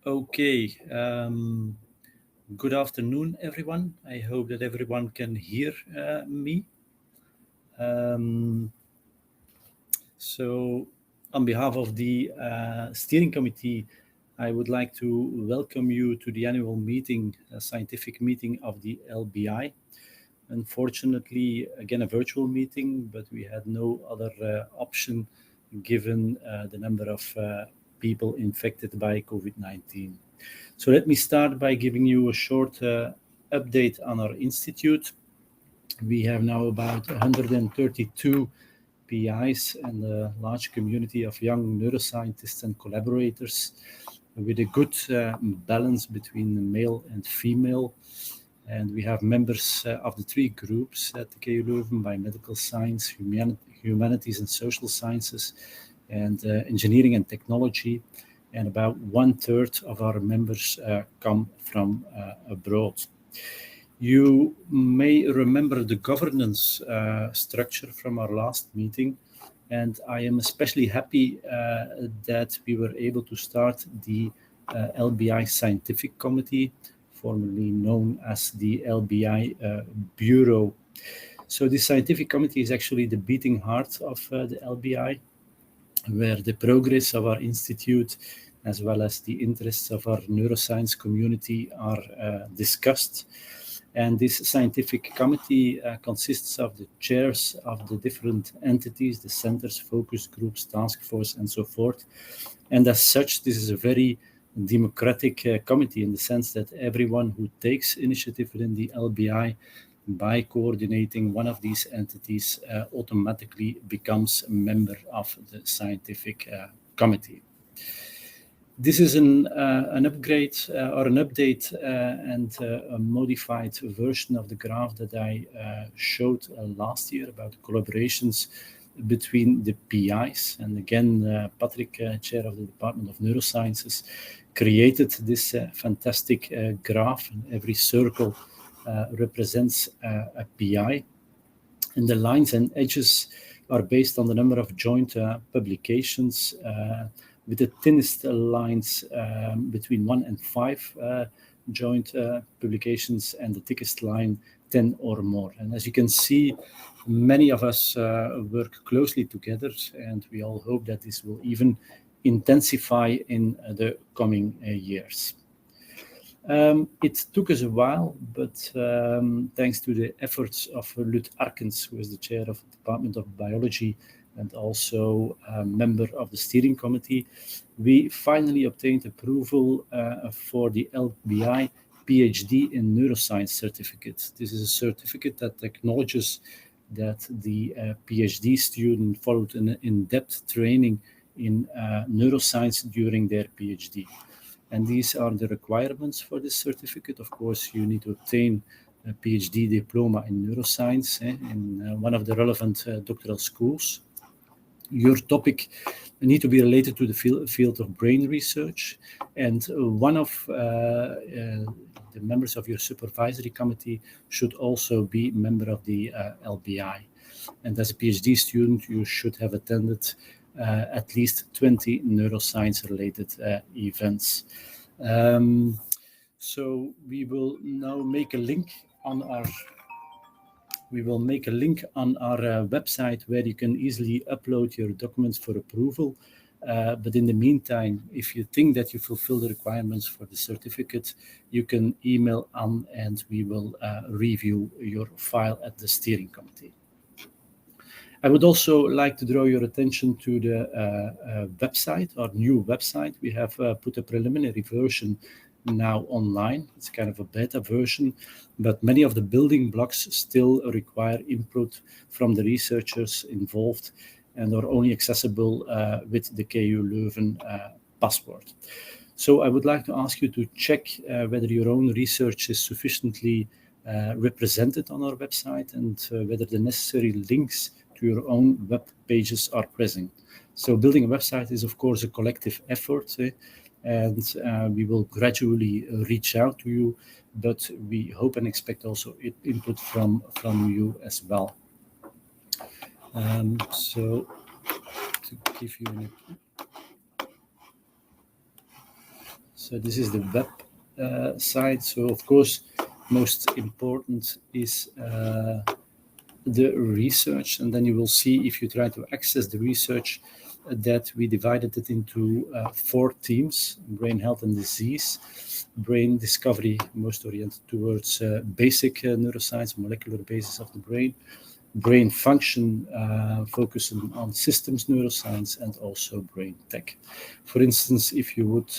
Okay, good afternoon, everyone. I hope that everyone can hear me. So, on behalf of the steering committee, I would like to welcome you to the annual meeting, scientific meeting of the LBI. Unfortunately, again, a virtual meeting, but we had no other option given the number of people infected by COVID-19. So let me start by giving you a short update on our institute. We have now about 132 PIs and a large community of young neuroscientists and collaborators with a good balance between the male and female. And we have members of the three groups at the KU Leuven: biomedical science, humanities and social sciences, and engineering and technology. And about 1/3 of our members come from abroad. You may remember the governance structure from our last meeting, and I am especially happy that we were able to start the LBI Scientific Committee, formerly known as the LBI Bureau. So this scientific committee is actually the beating heart of the LBI, where the progress of our institute as well as the interests of our neuroscience community are discussed. And this scientific committee consists of the chairs of the different entities, the centers, focus groups, task force, and so forth. And as such, this is a very democratic committee in the sense that everyone who takes initiative within the LBI by coordinating one of these entities automatically becomes a member of the scientific committee. This is an upgrade or an update and a modified version of the graph that I showed last year about the collaborations between the PIs. And again, Patrick, chair of the Department of Neurosciences, created this fantastic graph. And every circle represents a PI. And the lines and edges are based on the number of joint publications, with the thinnest lines between 1 and 5 joint publications, and the thickest line 10 or more. And as you can see, many of us work closely together, and we all hope that this will even intensify in the coming years. It took us a while, but thanks to the efforts of Lut Arkens, who is the chair of the Department of Biology and also a member of the steering committee, we finally obtained approval for the LBI PhD in Neuroscience certificate. This is a certificate that acknowledges that the PhD student followed an in-depth training in neuroscience during their PhD. And these are the requirements for this certificate. Of course, you need to obtain a PhD diploma in neuroscience in one of the relevant doctoral schools. Your topic need to be related to the field of brain research. And one of the members of your supervisory committee should also be a member of the LBI. And as a PhD student, you should have attended at least 20 neuroscience-related events. So we will now make a link on our website where you can easily upload your documents for approval. But in the meantime, if you think that you fulfill the requirements for the certificate, you can email on and we will review your file at the steering committee. I would also like to draw your attention to the website, our new website. We have put a preliminary version now online. It's kind of a beta version, but many of the building blocks still require input from the researchers involved and are only accessible with the KU Leuven password. So I would like to ask you to check whether your own research is sufficiently represented on our website and whether the necessary links to your own web pages are present. So building a website is, of course, a collective effort, and we will gradually reach out to you, but we hope and expect also input from you as well. So to give you So this is the web site. So of course, most important is the research, and then you will see if you try to access the research that we divided it into 4 themes: brain health and disease, brain discovery, most oriented towards basic neuroscience, molecular basis of the brain function, focusing on systems neuroscience, and also brain tech. For instance, if you would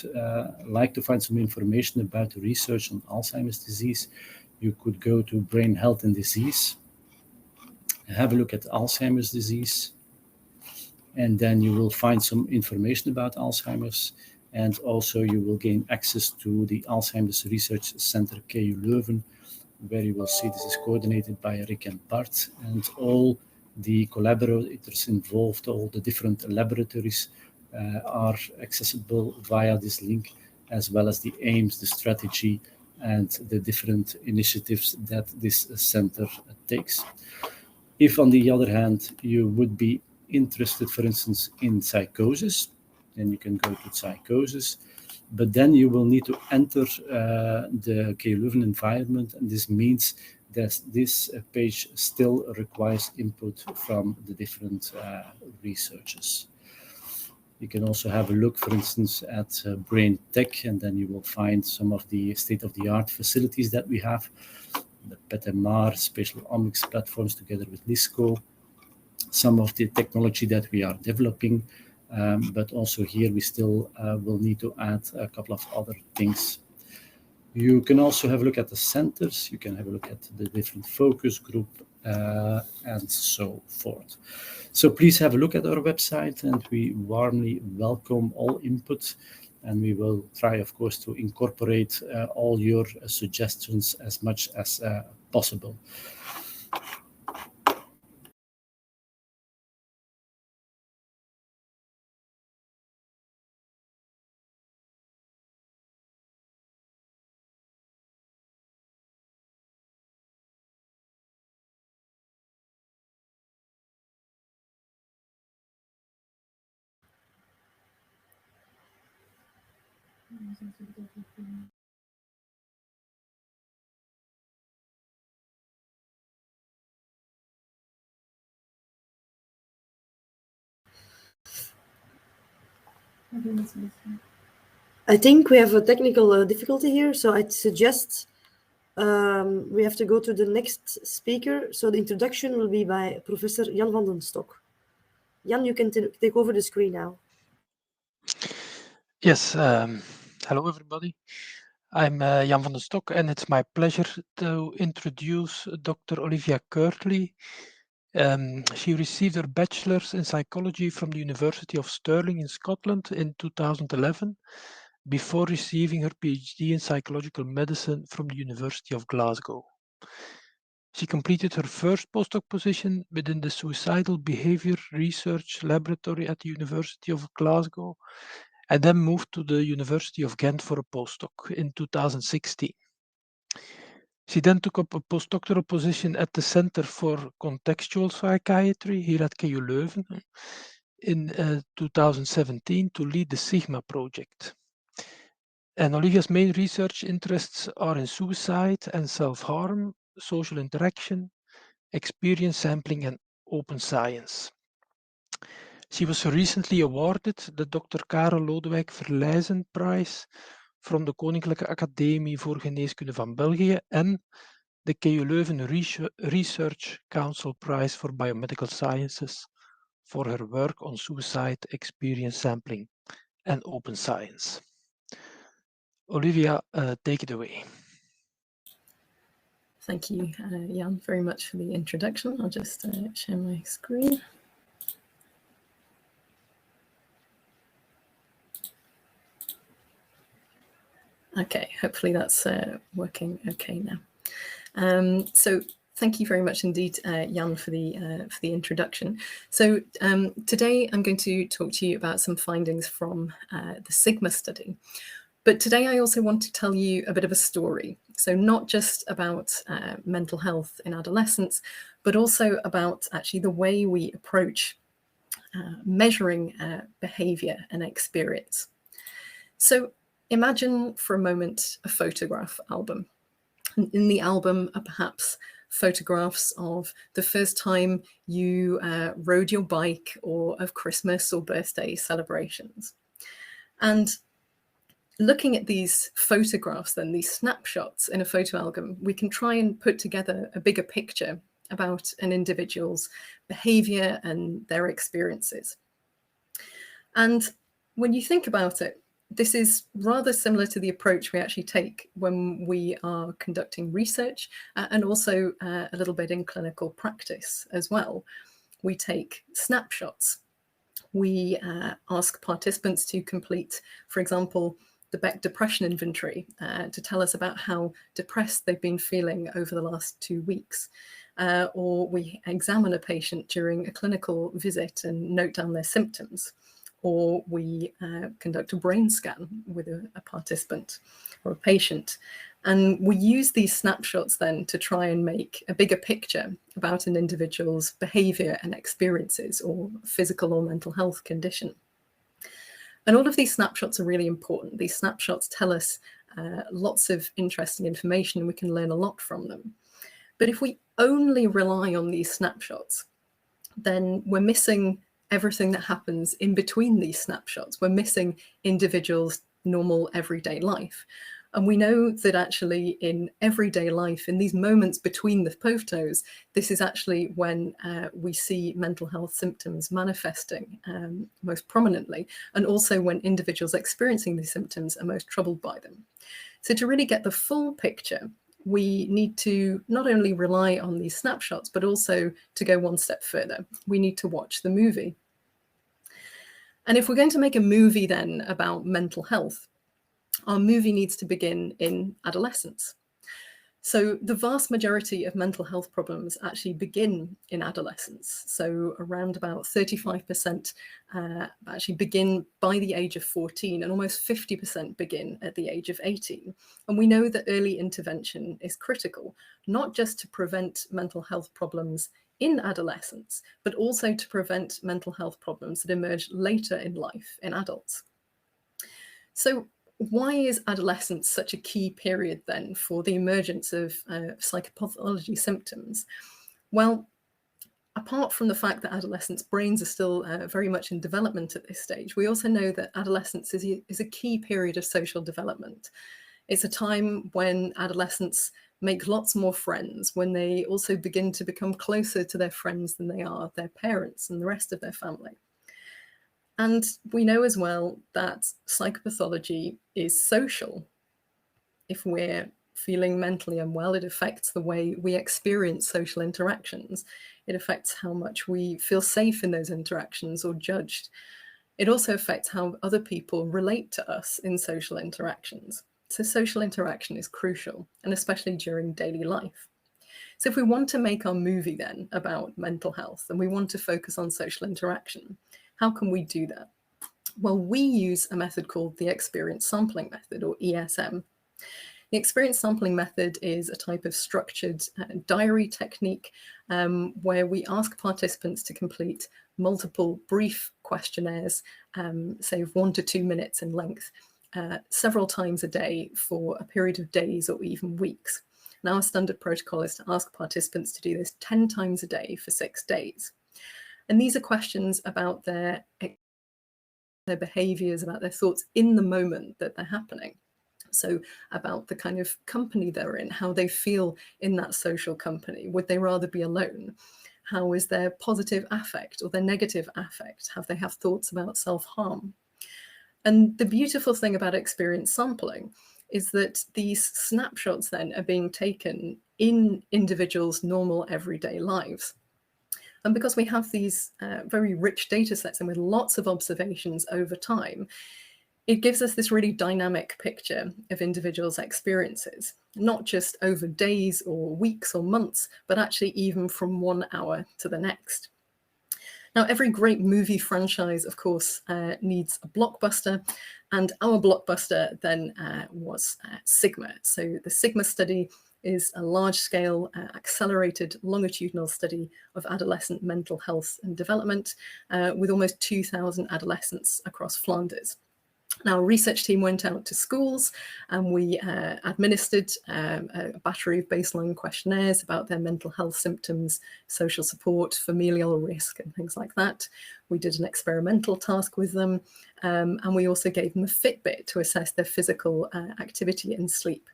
like to find some information about the research on Alzheimer's disease, you could go to brain health and disease, have a look at Alzheimer's disease, and then you will find some information about Alzheimer's, and also you will gain access to the Alzheimer's Research Center KU Leuven, where you will see this is coordinated by Rick and Bart, and all the collaborators involved, all the different laboratories are accessible via this link, as well as the aims, the strategy, and the different initiatives that this center takes. If, on the other hand, you would be interested, for instance, in psychosis, then you can go to psychosis, but then you will need to enter the KU Leuven environment, and this means that this page still requires input from the different researchers. You can also have a look, for instance, at brain tech, and then you will find some of the state-of-the-art facilities that we have, the PET-MR, spatial omics platforms together with LISCO, some of the technology that we are developing, but also here we still will need to add a couple of other things. You can also have a look at the centers, you can have a look at the different focus group, and so forth. So please have a look at our website, and we warmly welcome all input, and we will try, of course, to incorporate all your suggestions as much as possible. I think we have a technical difficulty here, so I'd suggest we have to go to the next speaker. So the introduction will be by Professor Jan Vandenbulcke. Jan, you can take over the screen now. Yes, hello everybody. I'm Jan Vandenbulcke, and it's my pleasure to introduce Dr. Olivia Kirtley. She received her bachelor's in psychology from the University of Stirling in Scotland in 2011, before receiving her PhD in psychological medicine from the University of Glasgow. She completed her first postdoc position within the Suicidal Behavior Research Laboratory at the University of Glasgow, and then moved to the University of Ghent for a postdoc in 2016. She then took up a postdoctoral position at the Center for Contextual Psychiatry here at KU Leuven in 2017 to lead the Sigma project. And Olivia's main research interests are in suicide and self-harm, social interaction, experience sampling, and open science. She was recently awarded the Dr. Karel Lodewijk Verlijzen Prize from de Koninklijke Academie voor Geneeskunde van België en de KU Leuven Research Council Prize for Biomedical Sciences for her work on suicide, experience sampling, and open science. Olivia, take it away. Thank you, Jan, very much for the introduction. I'll just share my screen. Okay, hopefully that's working okay now. So thank you very much indeed, Jan, for the introduction. So today I'm going to talk to you about some findings from the Sigma study. But today I also want to tell you a bit of a story. So not just about mental health in adolescents, but also about actually the way we approach measuring behavior and experience. So imagine for a moment a photograph album. And in the album are perhaps photographs of the first time you rode your bike, or of Christmas or birthday celebrations. And looking at these photographs, then these snapshots in a photo album, we can try and put together a bigger picture about an individual's behavior and their experiences. And when you think about it, this is rather similar to the approach we actually take when we are conducting research and also a little bit in clinical practice as well. We take snapshots. We ask participants to complete, for example, the Beck Depression Inventory to tell us about how depressed they've been feeling over the last 2 weeks. Or we examine a patient during a clinical visit and note down their symptoms. Or we conduct a brain scan with a participant or a patient. And we use these snapshots then to try and make a bigger picture about an individual's behavior and experiences or physical or mental health condition. And all of these snapshots are really important. These snapshots tell us lots of interesting information, and we can learn a lot from them. But if we only rely on these snapshots, then we're missing everything that happens in between these snapshots. We're missing individuals' normal everyday life. And we know that actually in everyday life, in these moments between the photos, this is actually when we see mental health symptoms manifesting most prominently, and also when individuals experiencing these symptoms are most troubled by them. So to really get the full picture, we need to not only rely on these snapshots, but also to go one step further. We need to watch the movie. And if we're going to make a movie then about mental health, our movie needs to begin in adolescence. So the vast majority of mental health problems actually begin in adolescence. So around about 35% actually begin by the age of 14, and almost 50% begin at the age of 18. And we know that early intervention is critical, not just to prevent mental health problems in adolescence, but also to prevent mental health problems that emerge later in life in adults. So why is adolescence such a key period then for the emergence of psychopathology symptoms? Well, apart from the fact that adolescents' brains are still very much in development at this stage, we also know that adolescence is a key period of social development. It's a time when adolescents make lots more friends, when they also begin to become closer to their friends than they are their parents and the rest of their family. And we know as well that psychopathology is social. If we're feeling mentally unwell, it affects the way we experience social interactions. It affects how much we feel safe in those interactions or judged. It also affects how other people relate to us in social interactions. So social interaction is crucial, and especially during daily life. So if we want to make our movie then about mental health and we want to focus on social interaction, how can we do that? Well, we use a method called the experience sampling method, or ESM. The experience sampling method is a type of structured diary technique where we ask participants to complete multiple brief questionnaires, say of 1 to 2 minutes in length, several times a day for a period of days or even weeks. And our standard protocol is to ask participants to do this 10 times a day for 6 days. And these are questions about their behaviors, about their thoughts in the moment that they're happening. So about the kind of company they're in, how they feel in that social company. Would they rather be alone? How is their positive affect or their negative affect? Have they have thoughts about self-harm? And the beautiful thing about experience sampling is that these snapshots then are being taken in individuals' normal everyday lives. And because we have these very rich data sets and with lots of observations over time, it gives us this really dynamic picture of individuals' experiences, not just over days or weeks or months, but actually even from 1 hour to the next. Now, every great movie franchise, of course, needs a blockbuster, and our blockbuster then was Sigma. So the Sigma study is a large-scale, accelerated longitudinal study of adolescent mental health and development with almost 2,000 adolescents across Flanders. Now, a research team went out to schools and we administered a battery of baseline questionnaires about their mental health symptoms, social support, familial risk, and things like that. We did an experimental task with them, and we also gave them a Fitbit to assess their physical activity and sleep.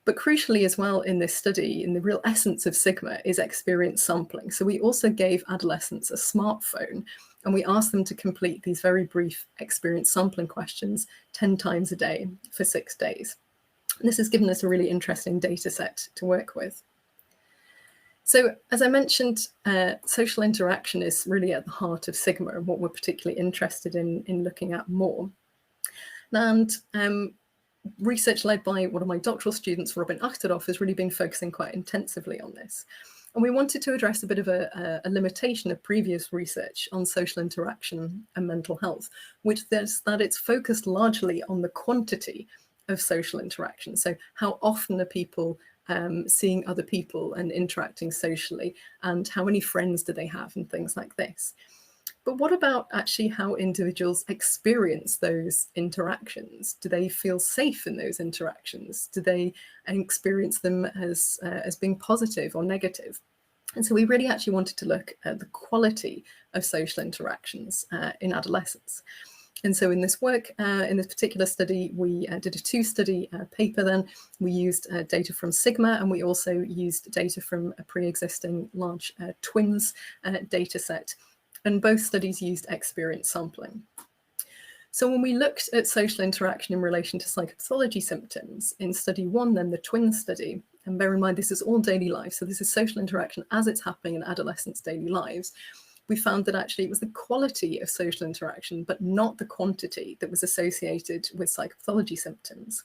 But crucially as well in this study, in the real essence of Sigma, is experience sampling. So we also gave adolescents a smartphone and we asked them to complete these very brief experience sampling questions 10 times a day for 6 days. And this has given us a really interesting data set to work with. So as I mentioned, social interaction is really at the heart of Sigma and what we're particularly interested in looking at more. And research led by one of my doctoral students, Robin Achterhoff, has really been focusing quite intensively on this. And we wanted to address a bit of a limitation of previous research on social interaction and mental health, which is that it's focused largely on the quantity of social interaction. So how often are people seeing other people and interacting socially, and how many friends do they have and things like this. But what about actually how individuals experience those interactions? Do they feel safe in those interactions? Do they experience them as being positive or negative? And so we really actually wanted to look at the quality of social interactions in adolescence. And so in this work, in this particular study, we did a 2-study paper then. We used data from Sigma, and we also used data from a pre-existing large twins data set. And both studies used experience sampling. So when we looked at social interaction in relation to psychopathology symptoms in study 1, then the twin study, and bear in mind this is all daily life, so this is social interaction as it's happening in adolescents' daily lives, we found that actually it was the quality of social interaction, but not the quantity, that was associated with psychopathology symptoms.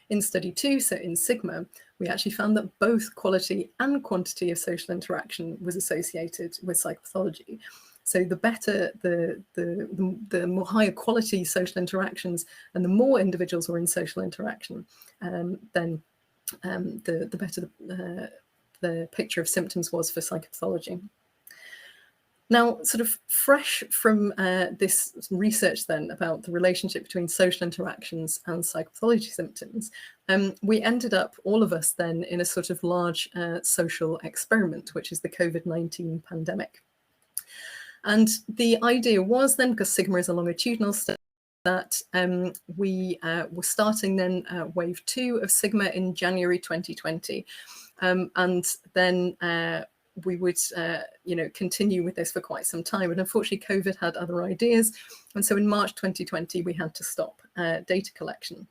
In study 2, so in Sigma, we actually found that both quality and quantity of social interaction was associated with psychopathology. So the better, the more higher quality social interactions and the more individuals were in social interaction, then the better the picture of symptoms was for psychopathology. Now, sort of fresh from this research then about the relationship between social interactions and psychopathology symptoms, we ended up, all of us then, in a sort of large social experiment, which is the COVID-19 pandemic. And the idea was then, because Sigma is a longitudinal study, that we were starting then wave 2 of Sigma in January 2020. And then we would continue with this for quite some time. And unfortunately, COVID had other ideas. And so in March 2020, we had to stop data collection.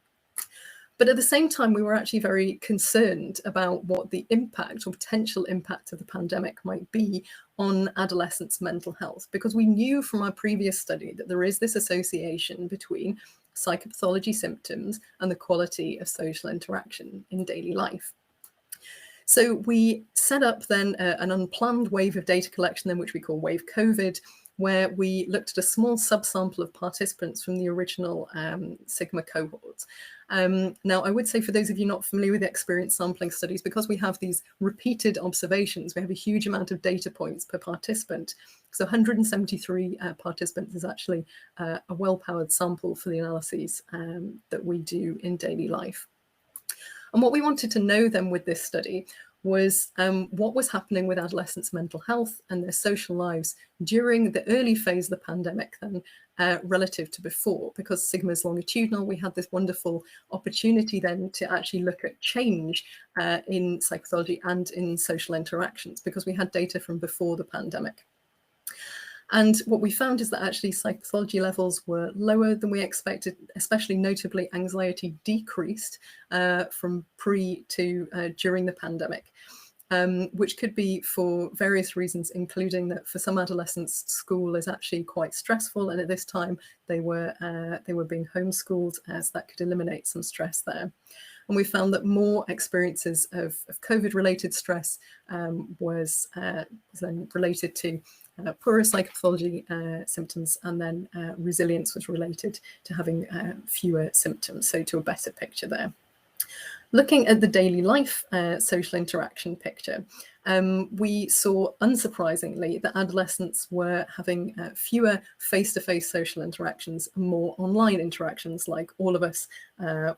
But at the same time, we were actually very concerned about what the impact or potential impact of the pandemic might be on adolescents' mental health, because we knew from our previous study that there is this association between psychopathology symptoms and the quality of social interaction in daily life. So we set up then an unplanned wave of data collection, then which we call Wave COVID, where we looked at a small subsample of participants from the original Sigma cohort. Now, I would say for those of you not familiar with experience sampling studies, because we have these repeated observations, we have a huge amount of data points per participant. So 173 participants is actually a well-powered sample for the analyses that we do in daily life. And what we wanted to know then with this study was what was happening with adolescents' mental health and their social lives during the early phase of the pandemic then relative to before. Because Sigma is longitudinal, we had this wonderful opportunity then to actually look at change in psychopathology and in social interactions, because we had data from before the pandemic. And what we found is that actually psychopathology levels were lower than we expected, especially notably anxiety decreased from pre to during the pandemic, which could be for various reasons, including that for some adolescents, school is actually quite stressful. And at this time, they were being homeschooled, so that could eliminate some stress there. And we found that more experiences of COVID-related stress was then related to poorer psychopathology symptoms, and then resilience was related to having fewer symptoms, so to a better picture there. Looking at the daily life social interaction picture, we saw, unsurprisingly, that adolescents were having fewer face-to-face social interactions, more online interactions, like all of us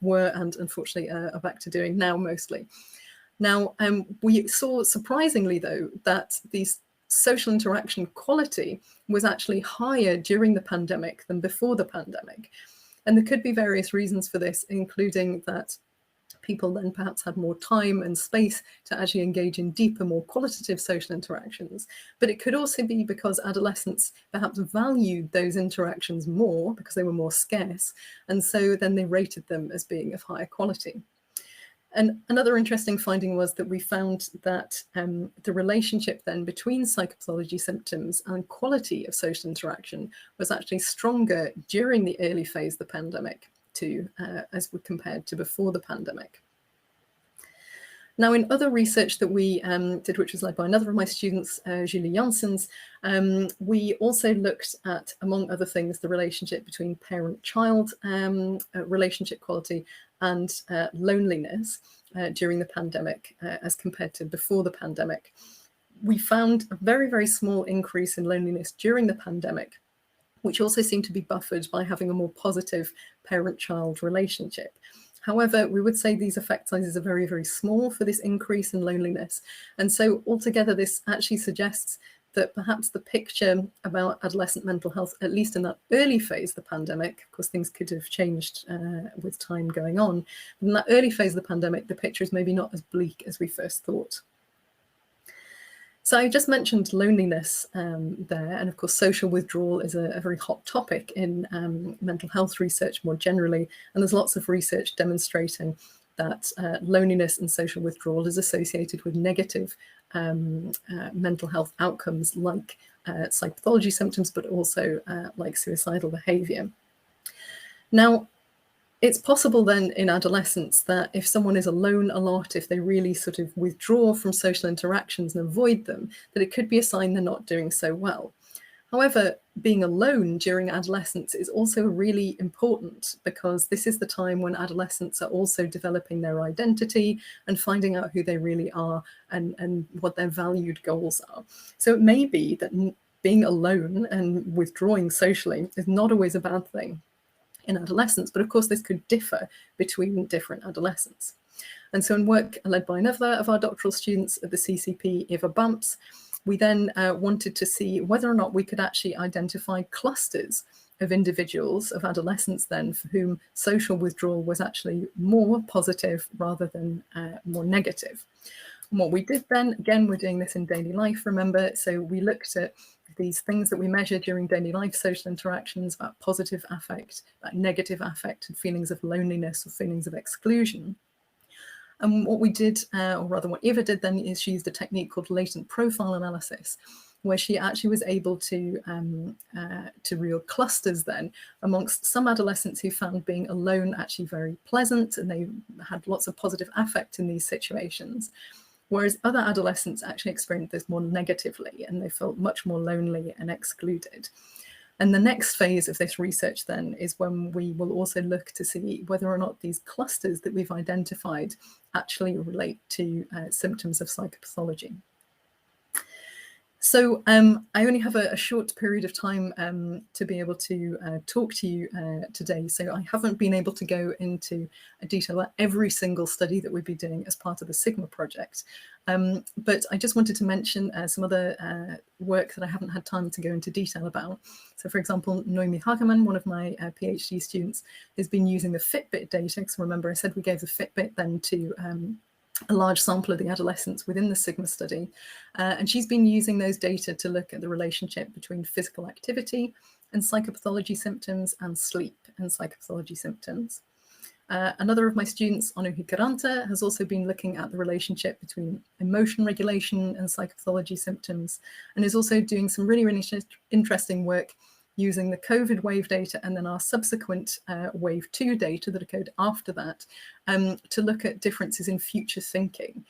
were, and unfortunately are back to doing now mostly. Now, we saw, surprisingly though, that these social interaction quality was actually higher during the pandemic than before the pandemic. And there could be various reasons for this, including that people then perhaps had more time and space to actually engage in deeper, more qualitative social interactions. But it could also be because adolescents perhaps valued those interactions more because they were more scarce. And so then they rated them as being of higher quality. And another interesting finding was that we found that the relationship then between psychopathology symptoms and quality of social interaction was actually stronger during the early phase of the pandemic as we compared to before the pandemic. Now, in other research that we did, which was led by another of my students, Julie Janssens, we also looked at, among other things, the relationship between parent-child relationship quality and loneliness during the pandemic as compared to before the pandemic. We found a very, very small increase in loneliness during the pandemic, which also seemed to be buffered by having a more positive parent-child relationship. However, we would say these effect sizes are very, very small for this increase in loneliness. And so altogether, this actually suggests that perhaps the picture about adolescent mental health, at least in that early phase of the pandemic, of course, things could have changed with time going on. But in that early phase of the pandemic, the picture is maybe not as bleak as we first thought. So I just mentioned loneliness there, and of course social withdrawal is a very hot topic in mental health research more generally, and there's lots of research demonstrating that loneliness and social withdrawal is associated with negative mental health outcomes like psychopathology symptoms, but also like suicidal behaviour. Now, it's possible then in adolescence that if someone is alone a lot, if they really sort of withdraw from social interactions and avoid them, that it could be a sign they're not doing so well. However, being alone during adolescence is also really important because this is the time when adolescents are also developing their identity and finding out who they really are and what their valued goals are. So it may be that being alone and withdrawing socially is not always a bad thing in adolescence, but of course this could differ between different adolescents. And so in work led by another of our doctoral students at the CCP, Eva Bumps, we then wanted to see whether or not we could actually identify clusters of individuals, of adolescents then, for whom social withdrawal was actually more positive rather than more negative. And what we did then, again, we're doing this in daily life, remember, so we looked at these things that we measure during daily life social interactions about positive affect, about negative affect, and feelings of loneliness or feelings of exclusion. And what we did, or rather what Eva did then, is she used a technique called latent profile analysis, where she actually was able to real clusters then amongst some adolescents who found being alone actually very pleasant, and they had lots of positive affect in these situations. Whereas other adolescents actually experienced this more negatively and they felt much more lonely and excluded. And the next phase of this research then is when we will also look to see whether or not these clusters that we've identified actually relate to symptoms of psychopathology. So I only have a short period of time to be able to talk to you today. So I haven't been able to go into detail about every single study that we've been doing as part of the Sigma project. But I just wanted to mention some other work that I haven't had time to go into detail about. So for example, Noemi Hagemann, one of my PhD students, has been using the Fitbit data. Because remember I said we gave the Fitbit then to a large sample of the adolescents within the Sigma study. And she's been using those data to look at the relationship between physical activity and psychopathology symptoms and sleep and psychopathology symptoms. Another of my students, Anu Hikaranta, has also been looking at the relationship between emotion regulation and psychopathology symptoms, and is also doing some really, really interesting work using the COVID wave data and then our subsequent wave 2 data that occurred after that to look at differences in future thinking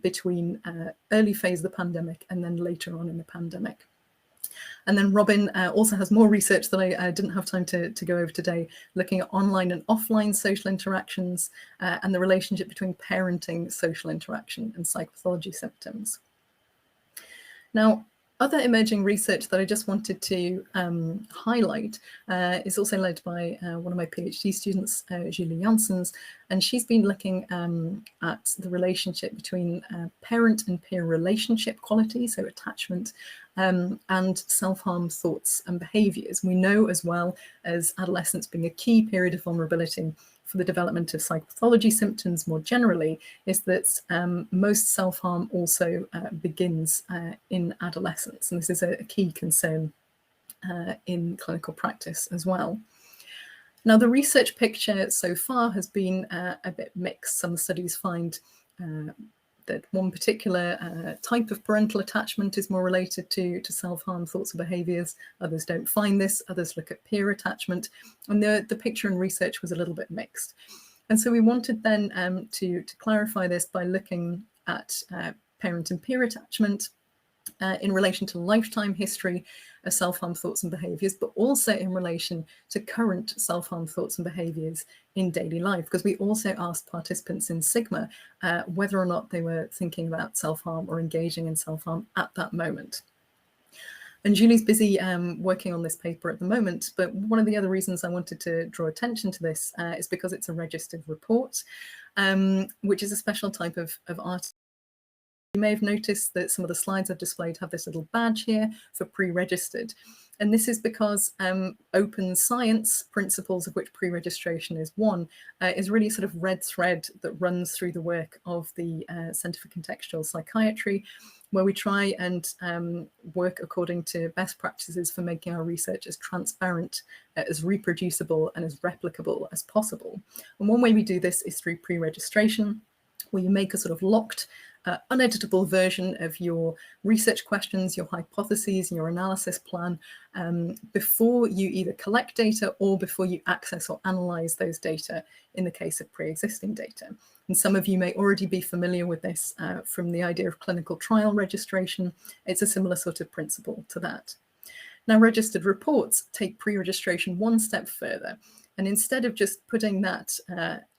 between early phase of the pandemic and then later on in the pandemic. And then Robin also has more research that I didn't have time to go over today, looking at online and offline social interactions and the relationship between parenting, social interaction and psychopathology symptoms. Now, other emerging research that I just wanted to highlight is also led by one of my PhD students, Julie Janssens, and she's been looking at the relationship between parent and peer relationship quality, so attachment, and self-harm thoughts and behaviours. We know as well as adolescence being a key period of vulnerability for the development of psychopathology symptoms more generally, is that most self-harm also begins in adolescence. And this is a key concern in clinical practice as well. Now, the research picture so far has been a bit mixed. Some studies find that one particular type of parental attachment is more related to self-harm thoughts or behaviours. Others don't find this. Others look at peer attachment. And the picture in research was a little bit mixed. And so we wanted then to clarify this by looking at parent and peer attachment in relation to lifetime history of self-harm thoughts and behaviours, but also in relation to current self-harm thoughts and behaviours in daily life, because we also asked participants in Sigma whether or not they were thinking about self-harm or engaging in self-harm at that moment. And Julie's busy working on this paper at the moment, but one of the other reasons I wanted to draw attention to this is because it's a registered report, which is a special type of art. You may have noticed that some of the slides I've displayed have this little badge here for pre-registered. And this is because open science, principles of which pre-registration is one, is really a sort of red thread that runs through the work of the Centre for Contextual Psychiatry, where we try and work according to best practices for making our research as transparent, as reproducible and as replicable as possible. And one way we do this is through pre-registration, where you make a sort of locked, uneditable version of your research questions, your hypotheses, and your analysis plan before you either collect data or before you access or analyze those data in the case of pre-existing data. And some of you may already be familiar with this from the idea of clinical trial registration. It's a similar sort of principle to that. Now, registered reports take pre-registration one step further. And instead of just putting that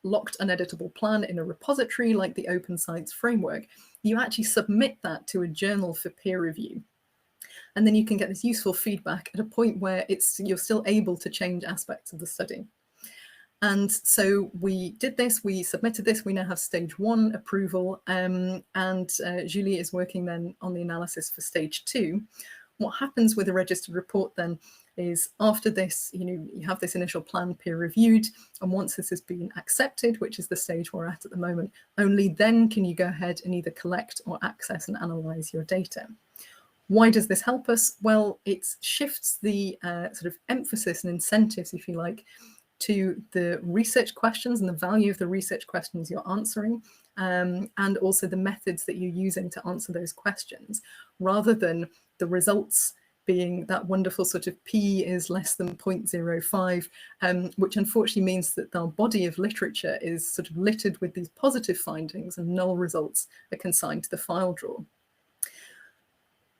locked uneditable plan in a repository like the Open Science Framework, you actually submit that to a journal for peer review. And then you can get this useful feedback at a point where you're still able to change aspects of the study. And so we did this, we submitted this, we now have stage 1 approval, and Julie is working then on the analysis for stage 2. What happens with a registered report then is after this, you have this initial plan peer reviewed, and once this has been accepted, which is the stage we're at the moment, only then can you go ahead and either collect or access and analyze your data. Why does this help us? Well, it shifts the sort of emphasis and incentives, if you like, to the research questions and the value of the research questions you're answering, and also the methods that you're using to answer those questions, rather than the results being that wonderful sort of p is less than 0.05, which unfortunately means that our body of literature is sort of littered with these positive findings and null results are consigned to the file drawer.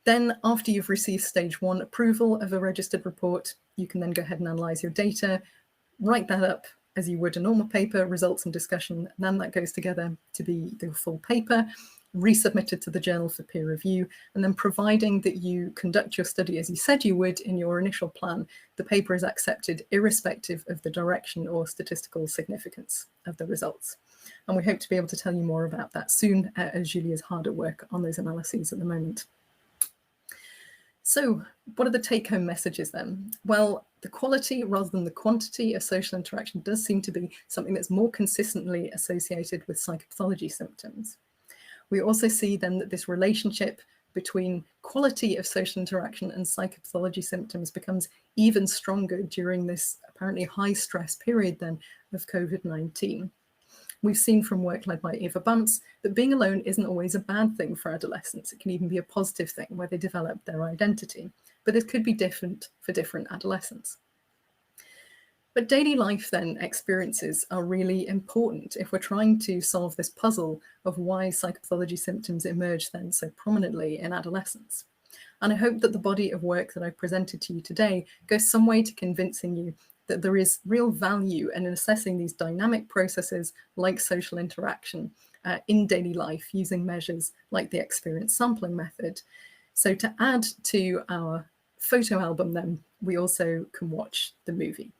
Then after you've received stage 1 approval of a registered report, you can then go ahead and analyze your data, write that up as you would a normal paper, results and discussion, and then that goes together to be the full paper, resubmitted to the journal for peer review, and then providing that you conduct your study as you said you would in your initial plan, the paper is accepted irrespective of the direction or statistical significance of the results. And we hope to be able to tell you more about that soon, as Julie is hard at work on those analyses at the moment. So what are the take-home messages then? Well, the quality rather than the quantity of social interaction does seem to be something that's more consistently associated with psychopathology symptoms. We also see then that this relationship between quality of social interaction and psychopathology symptoms becomes even stronger during this apparently high stress period then of COVID-19. We've seen from work led by Eva Bumps that being alone isn't always a bad thing for adolescents. It can even be a positive thing where they develop their identity, but it could be different for different adolescents. But daily life then experiences are really important if we're trying to solve this puzzle of why psychopathology symptoms emerge then so prominently in adolescence. And I hope that the body of work that I've presented to you today goes some way to convincing you that there is real value in assessing these dynamic processes like social interaction in daily life using measures like the experience sampling method, So to add to our photo album, then we also can watch the movie.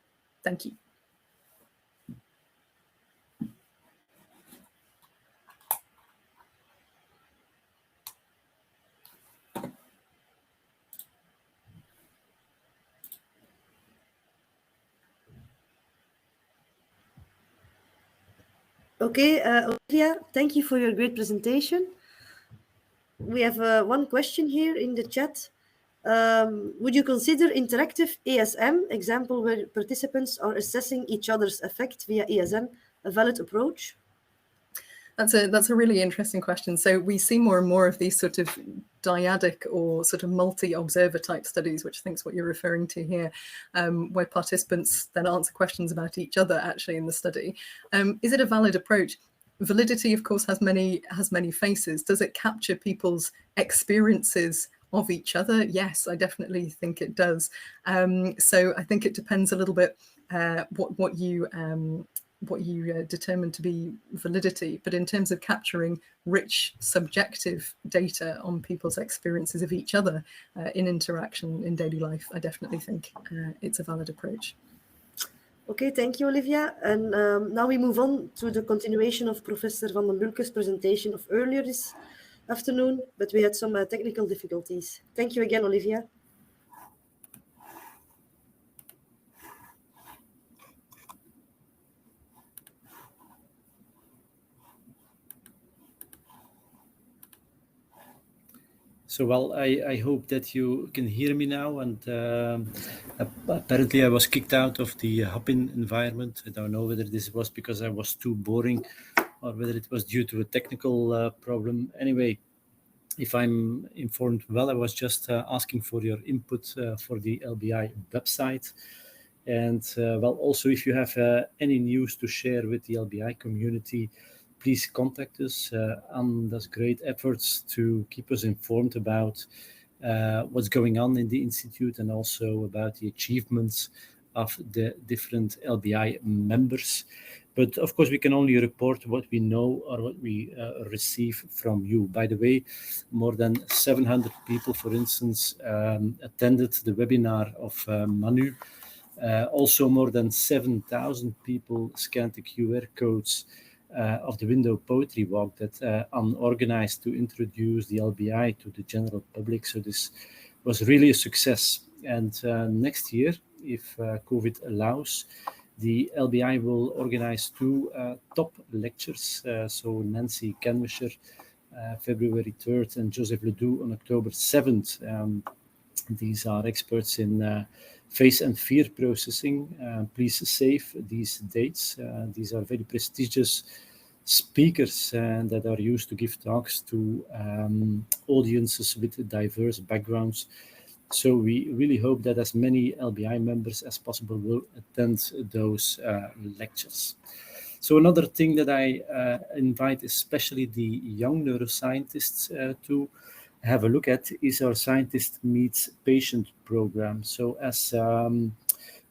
Thank you. Okay, Olivia, thank you for your great presentation. We have one question here in the chat. Would you consider interactive ASM, example where participants are assessing each other's effect via ASM, a valid approach? That's a really interesting question. So we see more and more of these sort of dyadic or sort of multi-observer type studies, which I think is what you're referring to here, where participants then answer questions about each other actually in the study. Is it a valid approach? Validity, of course, has many faces. Does it capture people's experiences of each other? Yes, I definitely think it does. So I think it depends a little bit what you determine to be validity, but in terms of capturing rich subjective data on people's experiences of each other in interaction in daily life, I definitely think it's a valid approach. Okay, thank you, Olivia. And now we move on to the continuation of Professor Vandenbulcke's presentation of earlier this afternoon, but we had some technical difficulties. Thank you again, Olivia. So, well, I hope that you can hear me now. And apparently I was kicked out of the Hopin environment. I don't know whether this was because I was too boring or whether it was due to a technical problem. Anyway, if I'm informed well, I was just asking for your input for the LBI website. And well, also, if you have any news to share with the LBI community, please contact us. Anne does great efforts to keep us informed about what's going on in the Institute and also about the achievements of the different LBI members. But of course, we can only report what we know or what we receive from you. By the way, more than 700 people, for instance, attended the webinar of Manu. Also, more than 7,000 people scanned the QR codes of the Window Poetry Walk that Anne organized to introduce the LBI to the general public. So this was really a success. And next year, if COVID allows, the LBI will organize two top lectures. So Nancy Kenwisher, February 3rd, and Joseph Ledoux on October 7th. These are experts in face and fear processing. Please save these dates. These are very prestigious speakers that are used to give talks to audiences with diverse backgrounds. So we really hope that as many LBI members as possible will attend those lectures. So another thing that I invite especially the young neuroscientists to have a look at is our Scientist Meets Patient program. So as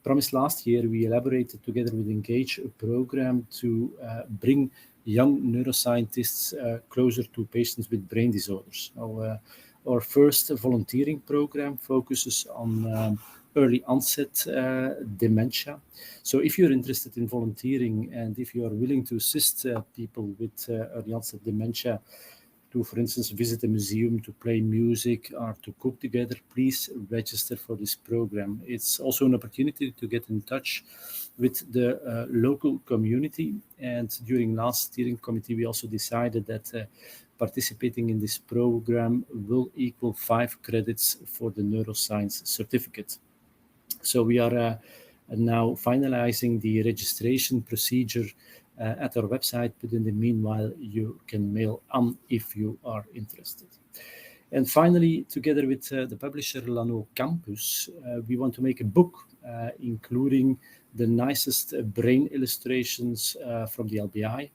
promised last year, we elaborated together with Engage a program to bring young neuroscientists closer to patients with brain disorders. Our first volunteering program focuses on early onset dementia. So if you're interested in volunteering and if you are willing to assist people with early onset dementia, to, for instance, visit a museum, to play music, or to cook together, please register for this program. It's also an opportunity to get in touch with the local community. And during last steering committee, we also decided that participating in this program will equal 5 credits for the neuroscience certificate. So we are now finalizing the registration procedure at our website, but in the meanwhile, you can mail on if you are interested. And finally, together with the publisher Lano Campus, we want to make a book including the nicest brain illustrations from the LBI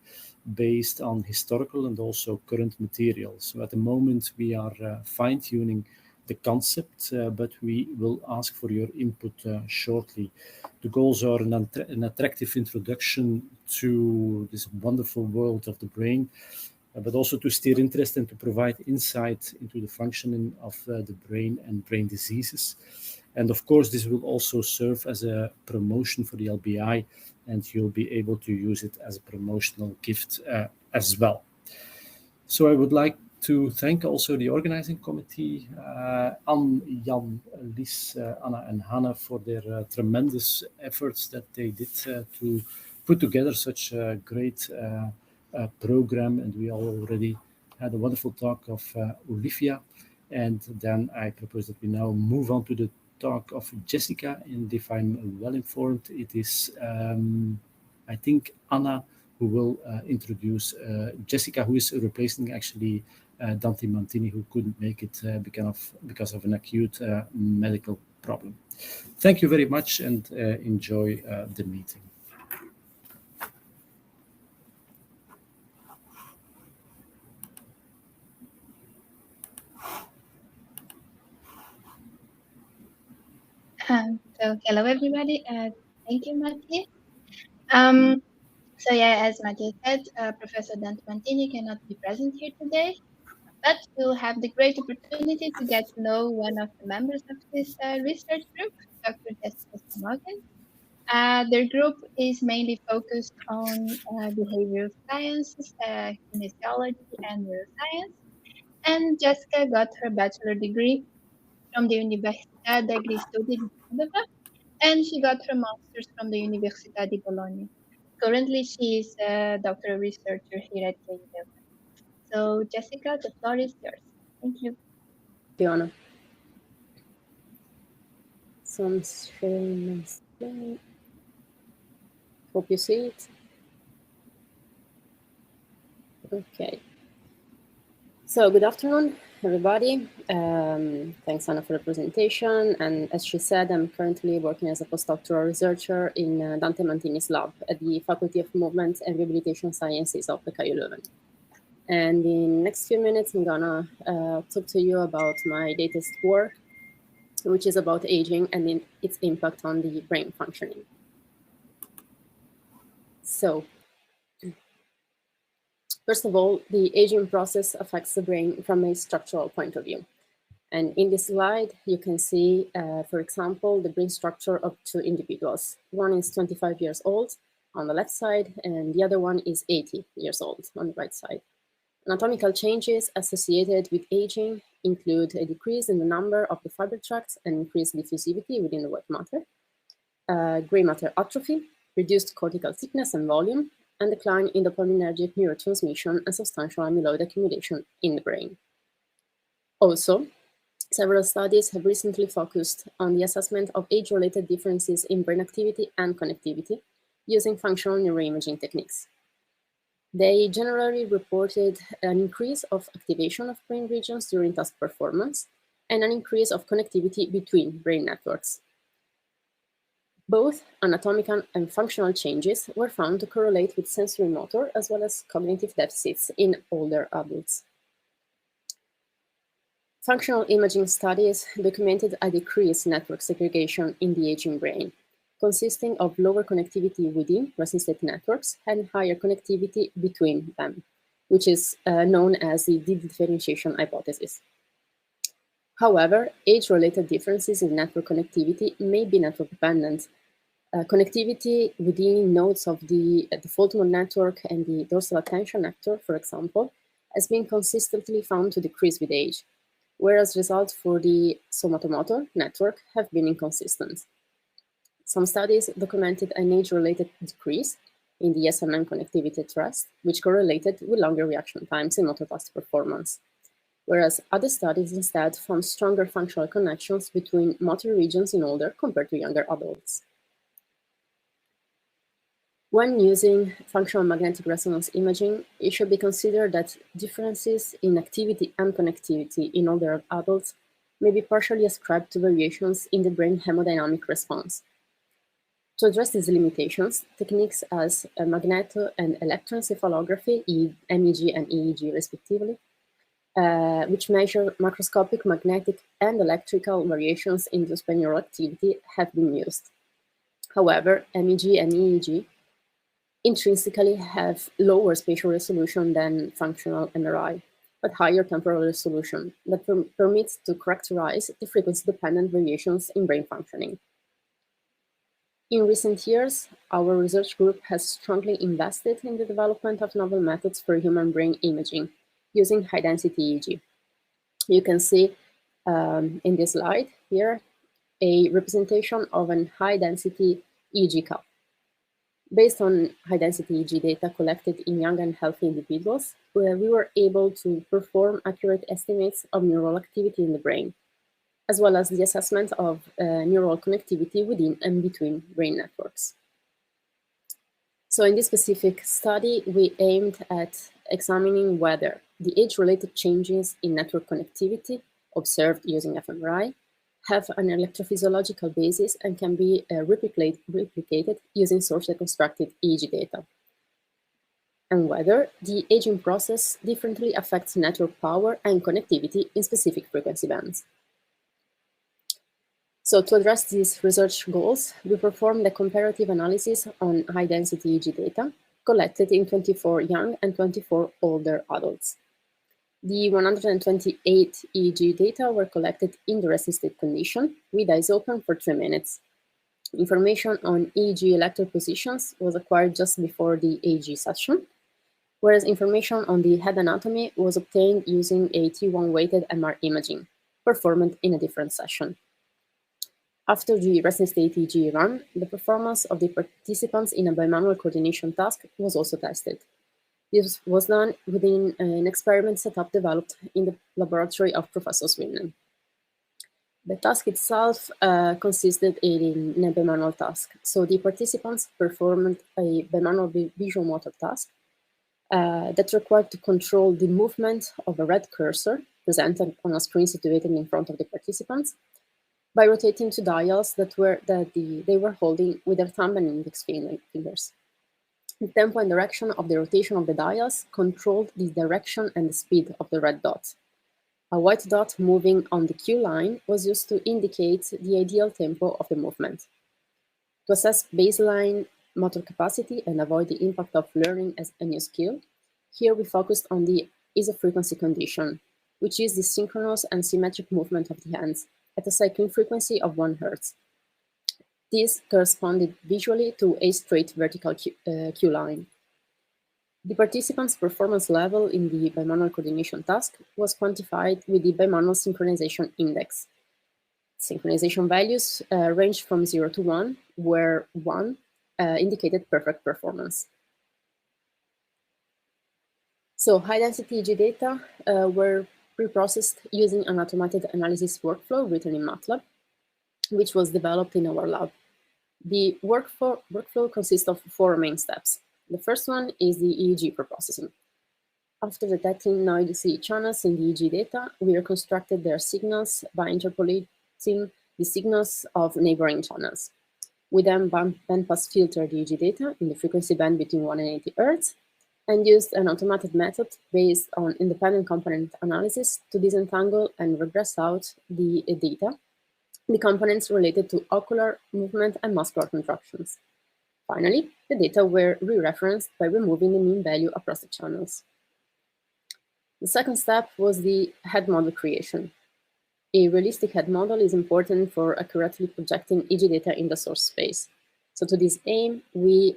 based on historical and also current materials. So at the moment, we are fine-tuning the concept, but we will ask for your input shortly. The goals are an attractive introduction to this wonderful world of the brain, but also to steer interest and to provide insight into the functioning of the brain and brain diseases. And of course, this will also serve as a promotion for the LBI, and you'll be able to use it as a promotional gift as well. So I would like to thank also the organizing committee, Anne, Jan, Lies, Anna and Hannah, for their tremendous efforts that they did to put together such a great program. And we already had a wonderful talk of Olivia. And then I propose that we now move on to the talk of Jessica. And if I'm well informed, it is, I think, Anna who will introduce Jessica, who is replacing actually Dante Mantini, who couldn't make it because of an acute medical problem. Thank you very much, and enjoy the meeting. So hello everybody. Thank you, Mathieu. So yeah, as Mathieu said, Professor Dante Mantini cannot be present here today, but we'll have the great opportunity to get to know one of the members of this research group, Dr. Jessica Samogin. Their group is mainly focused on behavioral sciences, kinesiology, and neuroscience. And Jessica got her bachelor degree from the Università degli Studi di Padova, and she got her master's from the Università di Bologna. Currently, she is a doctoral researcher here at KU Leuven. So, Jessica, the floor is yours. Thank you. Fiona. So I'm sharing my screen. Hope you see it. Okay. So good afternoon, everybody. Thanks, Anna, for the presentation. And as she said, I'm currently working as a postdoctoral researcher in Dante Mantini's lab at the Faculty of Movement and Rehabilitation Sciences of the KU Leuven. And in the next few minutes, I'm gonna talk to you about my latest work, which is about aging and its impact on the brain functioning. So, first of all, the aging process affects the brain from a structural point of view. And in this slide, you can see, for example, the brain structure of two individuals. One is 25 years old on the left side, and the other one is 80 years old on the right side. Anatomical changes associated with aging include a decrease in the number of the fiber tracts and increased diffusivity within the white matter, gray matter atrophy, reduced cortical thickness and volume, and decline in dopaminergic neurotransmission and substantial amyloid accumulation in the brain. Also, several studies have recently focused on the assessment of age-related differences in brain activity and connectivity using functional neuroimaging techniques. They generally reported an increase of activation of brain regions during task performance and an increase of connectivity between brain networks. Both anatomical and functional changes were found to correlate with sensory motor as well as cognitive deficits in older adults. Functional imaging studies documented a decreased network segregation in the aging brain, consisting of lower connectivity within resisted networks and higher connectivity between them, which is known as the de-differentiation hypothesis. However, age-related differences in network connectivity may be network-dependent. Connectivity within nodes of the default mode network and the dorsal attention actor, for example, has been consistently found to decrease with age, whereas results for the somatomotor network have been inconsistent. Some studies documented an age-related decrease in the SMN connectivity at rest, which correlated with longer reaction times in motor task performance, whereas other studies instead found stronger functional connections between motor regions in older compared to younger adults. When using functional magnetic resonance imaging, it should be considered that differences in activity and connectivity in older adults may be partially ascribed to variations in the brain hemodynamic response. To address these limitations, techniques as magneto- and electroencephalography, MEG and EEG respectively, which measure macroscopic magnetic and electrical variations in the neural activity, have been used. However, MEG and EEG intrinsically have lower spatial resolution than functional MRI, but higher temporal resolution that permits to characterize the frequency-dependent variations in brain functioning. In recent years, our research group has strongly invested in the development of novel methods for human brain imaging using high-density EEG. You can see in this slide here a representation of a high-density EEG cup. Based on high-density EEG data collected in young and healthy individuals, we were able to perform accurate estimates of neural activity in the brain, as well as the assessment of neural connectivity within and between brain networks. So in this specific study, we aimed at examining whether the age-related changes in network connectivity observed using fMRI have an electrophysiological basis and can be replicated using source-reconstructed EEG data, and whether the aging process differently affects network power and connectivity in specific frequency bands. So to address these research goals, we performed a comparative analysis on high-density EEG data collected in 24 young and 24 older adults. The 128 EEG data were collected in the resting state condition with eyes open for 3 minutes. Information on EEG electrode positions was acquired just before the EEG session, whereas information on the head anatomy was obtained using a T1-weighted MR imaging, performed in a different session. After the resting state EEG run, the performance of the participants in a bimanual coordination task was also tested. This was done within an experiment setup developed in the laboratory of Professor Swinnen. The task itself consisted in a bimanual task. So the participants performed a bimanual visual motor task that required to control the movement of a red cursor presented on a screen situated in front of the participants by rotating two dials that they were holding with their thumb and index fingers. The tempo and direction of the rotation of the dials controlled the direction and the speed of the red dots. A white dot moving on the cue line was used to indicate the ideal tempo of the movement. To assess baseline motor capacity and avoid the impact of learning as a new skill, here we focused on the isofrequency condition, which is the synchronous and symmetric movement of the hands at a cycling frequency of 1 Hz. This corresponded visually to a straight vertical cue line. The participants' performance level in the bimanual coordination task was quantified with the bimanual synchronization index. Synchronization values ranged from 0 to 1, where 1 indicated perfect performance. So high-density EEG data were preprocessed using an automated analysis workflow written in MATLAB, which was developed in our lab. The workflow consists of 4 main steps. The first one is the EEG preprocessing. After detecting noisy channels in the EEG data, we reconstructed their signals by interpolating the signals of neighboring channels. We then bandpass filtered the EEG data in the frequency band between 1 and 80 Hz and used an automated method based on independent component analysis to disentangle and regress out the data, the components related to ocular movement and muscular contractions. Finally, the data were re-referenced by removing the mean value across the channels. The second step was the head model creation. A realistic head model is important for accurately projecting EEG data in the source space. So to this aim, the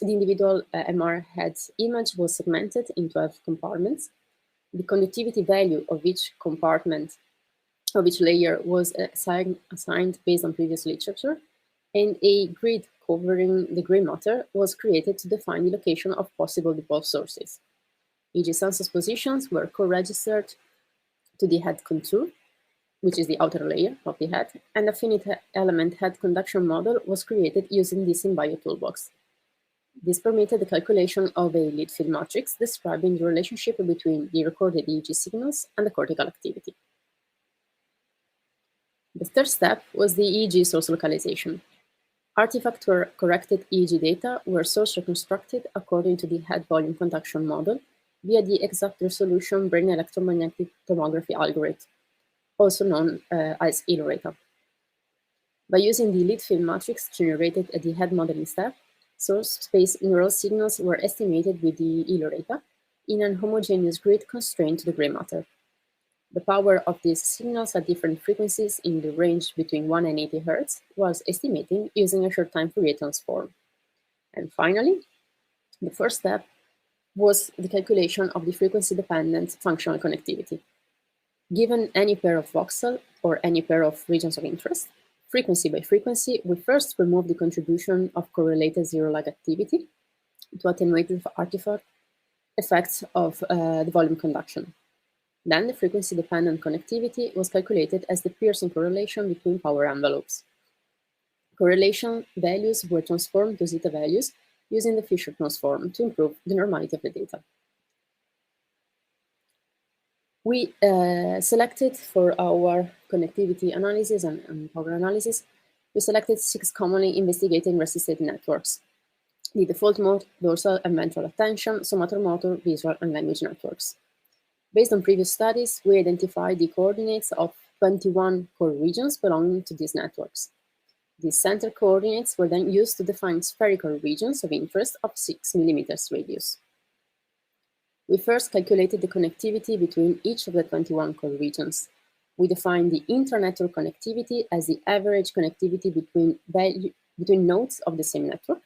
individual MR head image was segmented in 12 compartments. The value of each compartment, of each layer, was assigned based on previous literature, and a grid covering the gray matter was created to define the location of possible depot sources. EEG census positions were co-registered to the head contour, which is the outer layer of the head, and a finite element head conduction model was created using the SynBio toolbox. This permitted the calculation of a lead field matrix describing the relationship between the recorded EEG signals and the cortical activity. The third step was the EEG source localization. Artifact-corrected EEG data were source reconstructed according to the head volume conduction model via the exact resolution brain electromagnetic tomography algorithm, also known as ILRATA. By using the lead field matrix generated at the head modeling step, source space neural signals were estimated with the ELO-RETA in an homogeneous grid constrained to the gray matter. The power of these signals at different frequencies in the range between 1 and 80 Hz was estimated using a short-time Fourier transform. And finally, the first step was the calculation of the frequency-dependent functional connectivity. Given any pair of voxel or any pair of regions of interest, frequency by frequency, we first remove the contribution of correlated zero-lag activity to attenuate the artifact effects of the volume conduction. Then the frequency-dependent connectivity was calculated as the Pearson correlation between power envelopes. Correlation values were transformed to zeta values using the Fisher transform to improve the normality of the data. We selected for our connectivity analysis and power analysis, we selected 6 commonly investigated resisted networks: the default mode, dorsal and ventral attention, somatomotor, visual, and language networks. Based on previous studies, we identified the coordinates of 21 core regions belonging to these networks. These center coordinates were then used to define spherical regions of interest of 6 millimeters radius. We first calculated the connectivity between each of the 21 core regions. We defined the intra-network connectivity as the average connectivity between nodes of the same network,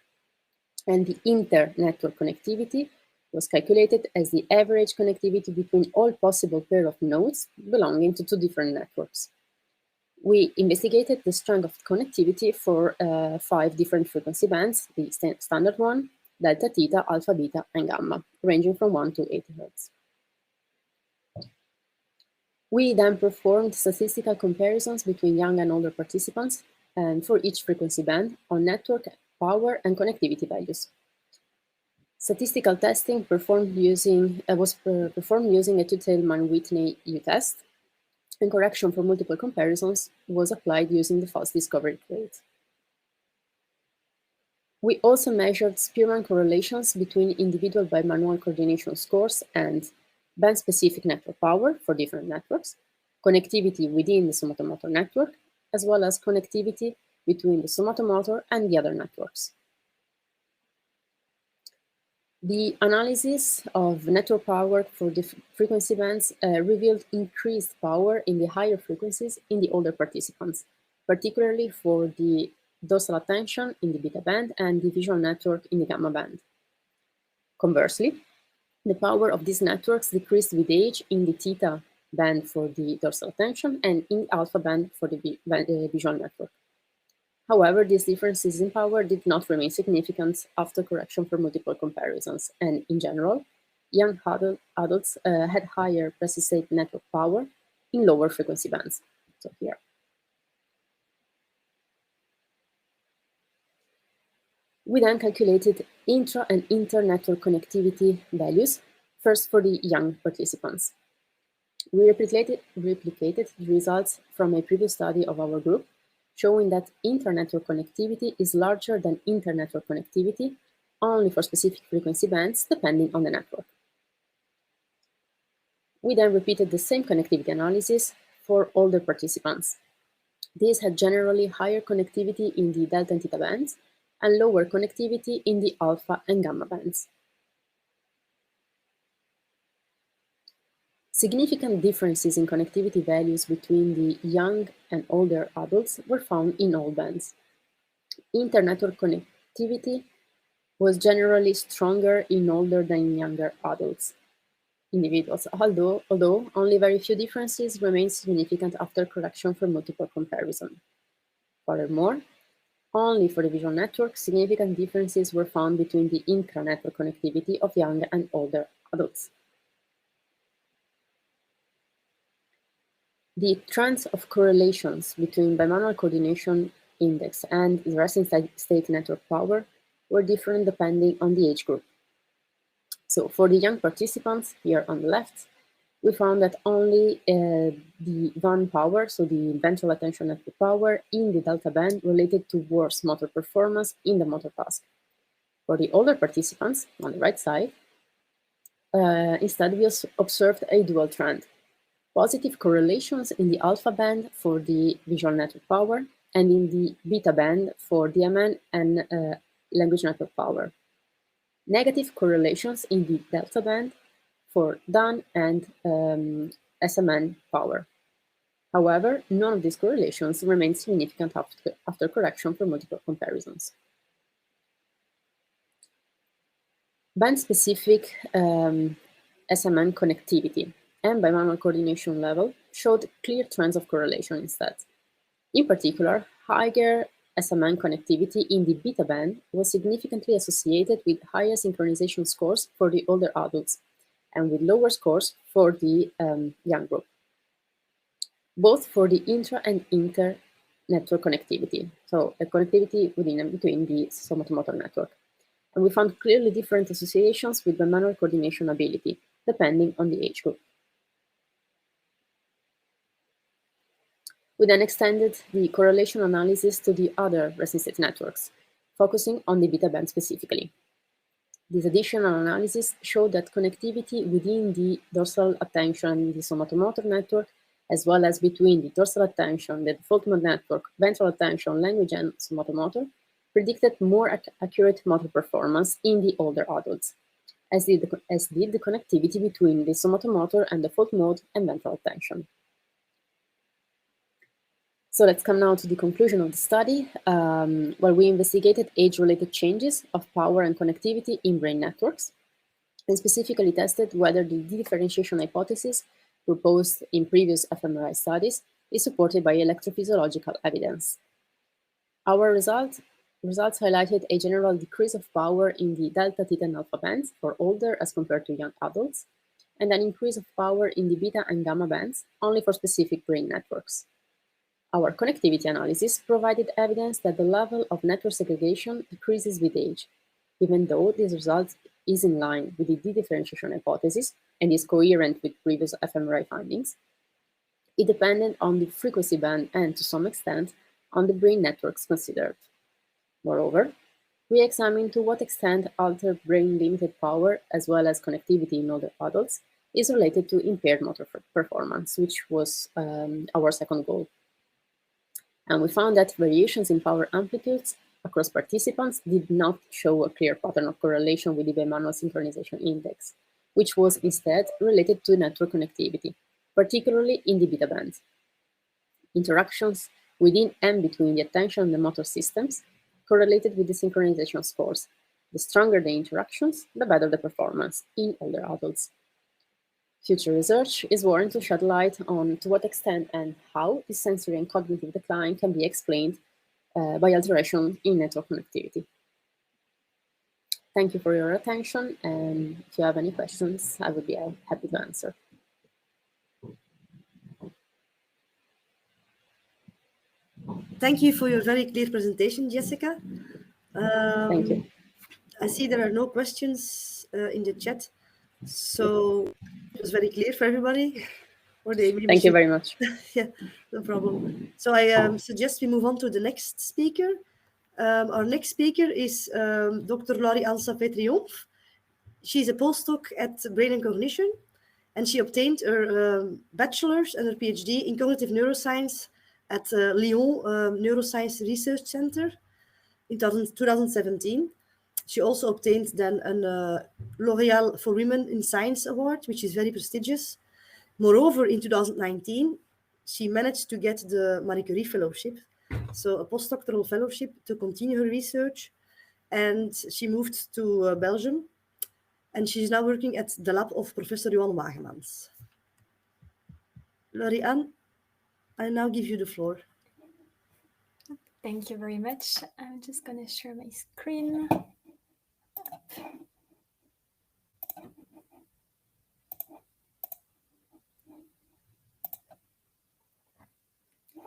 and the inter-network connectivity was calculated as the average connectivity between all possible pair of nodes belonging to 2 different networks. We investigated the strength of connectivity for 5 different frequency bands, the standard one, delta, theta, alpha, beta, and gamma, ranging from 1 to 80 Hz. We then performed statistical comparisons between young and older participants, and for each frequency band on network, power, and connectivity values. Statistical testing was performed using a two-tailed Mann-Whitney U-test, and correction for multiple comparisons was applied using the false discovery rate. We also measured Spearman correlations between individual bimanual coordination scores and band-specific network power for different networks, connectivity within the somatomotor network, as well as connectivity between the somatomotor and the other networks. The analysis of network power for the frequency bands revealed increased power in the higher frequencies in the older participants, particularly for the dorsal attention in the beta band and the visual network in the gamma band. Conversely, the power of these networks decreased with age in the theta band for the dorsal attention and in the alpha band for the visual network. However, these differences in power did not remain significant after correction for multiple comparisons, and in general, young adults had higher present-state network power in lower frequency bands. So here. We then calculated intra and inter-network connectivity values, first for the young participants. We replicated the results from a previous study of our group, showing that inter-network connectivity is larger than inter-network connectivity only for specific frequency bands depending on the network. We then repeated the same connectivity analysis for older participants. These had generally higher connectivity in the delta and theta bands and lower connectivity in the alpha and gamma bands. Significant differences in connectivity values between the young and older adults were found in all bands. Inter-network connectivity was generally stronger in older than in younger adults individuals, although only very few differences remain significant after correction for multiple comparison. Furthermore, only for the visual network, significant differences were found between the intra-network connectivity of young and older adults. The trends of correlations between bimanual coordination index and the resting state network power were different depending on the age group. So for the young participants, here on the left, we found that only the VAN power, so the ventral attention network power in the delta band related to worse motor performance in the motor task. For the older participants, on the right side, instead we observed a dual trend. Positive correlations in the alpha band for the visual network power and in the beta band for DMN and language network power, negative correlations in the delta band for DAN and SMN power. However, none of these correlations remain significant after correction for multiple comparisons. Band-specific SMN connectivity and bimanual coordination level showed clear trends of correlation instead. In particular, higher SMN connectivity in the beta band was significantly associated with higher synchronization scores for the older adults and with lower scores for the young group, both for the intra and inter network connectivity, so a connectivity within and between the somatomotor network. And we found clearly different associations with bimanual coordination ability, depending on the age group. We then extended the correlation analysis to the other resting state networks, focusing on the beta band specifically. This additional analysis showed that connectivity within the dorsal attention and the somatomotor network, as well as between the dorsal attention, the default mode network, ventral attention, language, and somatomotor, predicted more accurate motor performance in the older adults, as did the connectivity between the somatomotor and default mode and ventral attention. So let's come now to the conclusion of the study, where we investigated age-related changes of power and connectivity in brain networks, and specifically tested whether the differentiation hypothesis proposed in previous fMRI studies is supported by electrophysiological evidence. Our results highlighted a general decrease of power in the delta, theta, and alpha bands for older as compared to young adults, and an increase of power in the beta and gamma bands only for specific brain networks. Our connectivity analysis provided evidence that the level of network segregation decreases with age, even though this result is in line with the de-differentiation hypothesis and is coherent with previous fMRI findings. It depended on the frequency band and, to some extent, on the brain networks considered. Moreover, we examined to what extent altered brain-limited power, as well as connectivity in older adults, is related to impaired motor performance, which was our second goal. And we found that variations in power amplitudes across participants did not show a clear pattern of correlation with the bimanual synchronization index, which was instead related to network connectivity, particularly in the beta band. Interactions within and between the attention and the motor systems correlated with the synchronization scores. The stronger the interactions, the better the performance in older adults. Future research is warranted to shed light on to what extent and how this sensory and cognitive decline can be explained by alteration in network connectivity. Thank you for your attention, and if you have any questions, I would be happy to answer. Thank you for your very clear presentation, Jessica. Thank you. I see there are no questions in the chat, so it was very clear for everybody. Thank you very much. Yeah, no problem. So I suggest we move on to the next speaker. Our next speaker is Dr. Laurie-Anne Sapey-Triomphe. She's a postdoc at Brain and Cognition, and she obtained her bachelor's and her PhD in cognitive neuroscience at Lyon Neuroscience Research Center in 2017. She also obtained then a L'Oréal for Women in Science Award, which is very prestigious. Moreover, in 2019, she managed to get the Marie Curie Fellowship, so a postdoctoral fellowship to continue her research. And she moved to Belgium, and she's now working at the lab of Professor Johan Wagemans. Laurie-Anne, I now give you the floor. Thank you very much. I'm just going to share my screen.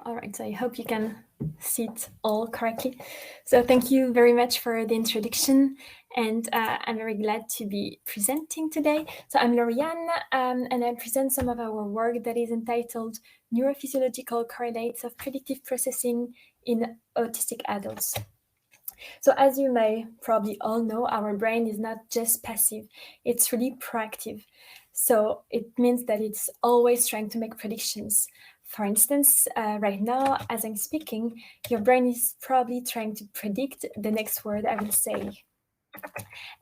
All right, so I hope you can see it all correctly. So thank you very much for the introduction, and I'm very glad to be presenting today. So I'm Laurie-Anne, and I present some of our work that is entitled Neurophysiological Correlates of Predictive Processing in Autistic Adults. So as you may probably all know, our brain is not just passive, it's really proactive. So it means that it's always trying to make predictions For instance, right now, as I'm speaking, your brain is probably trying to predict the next word I will say.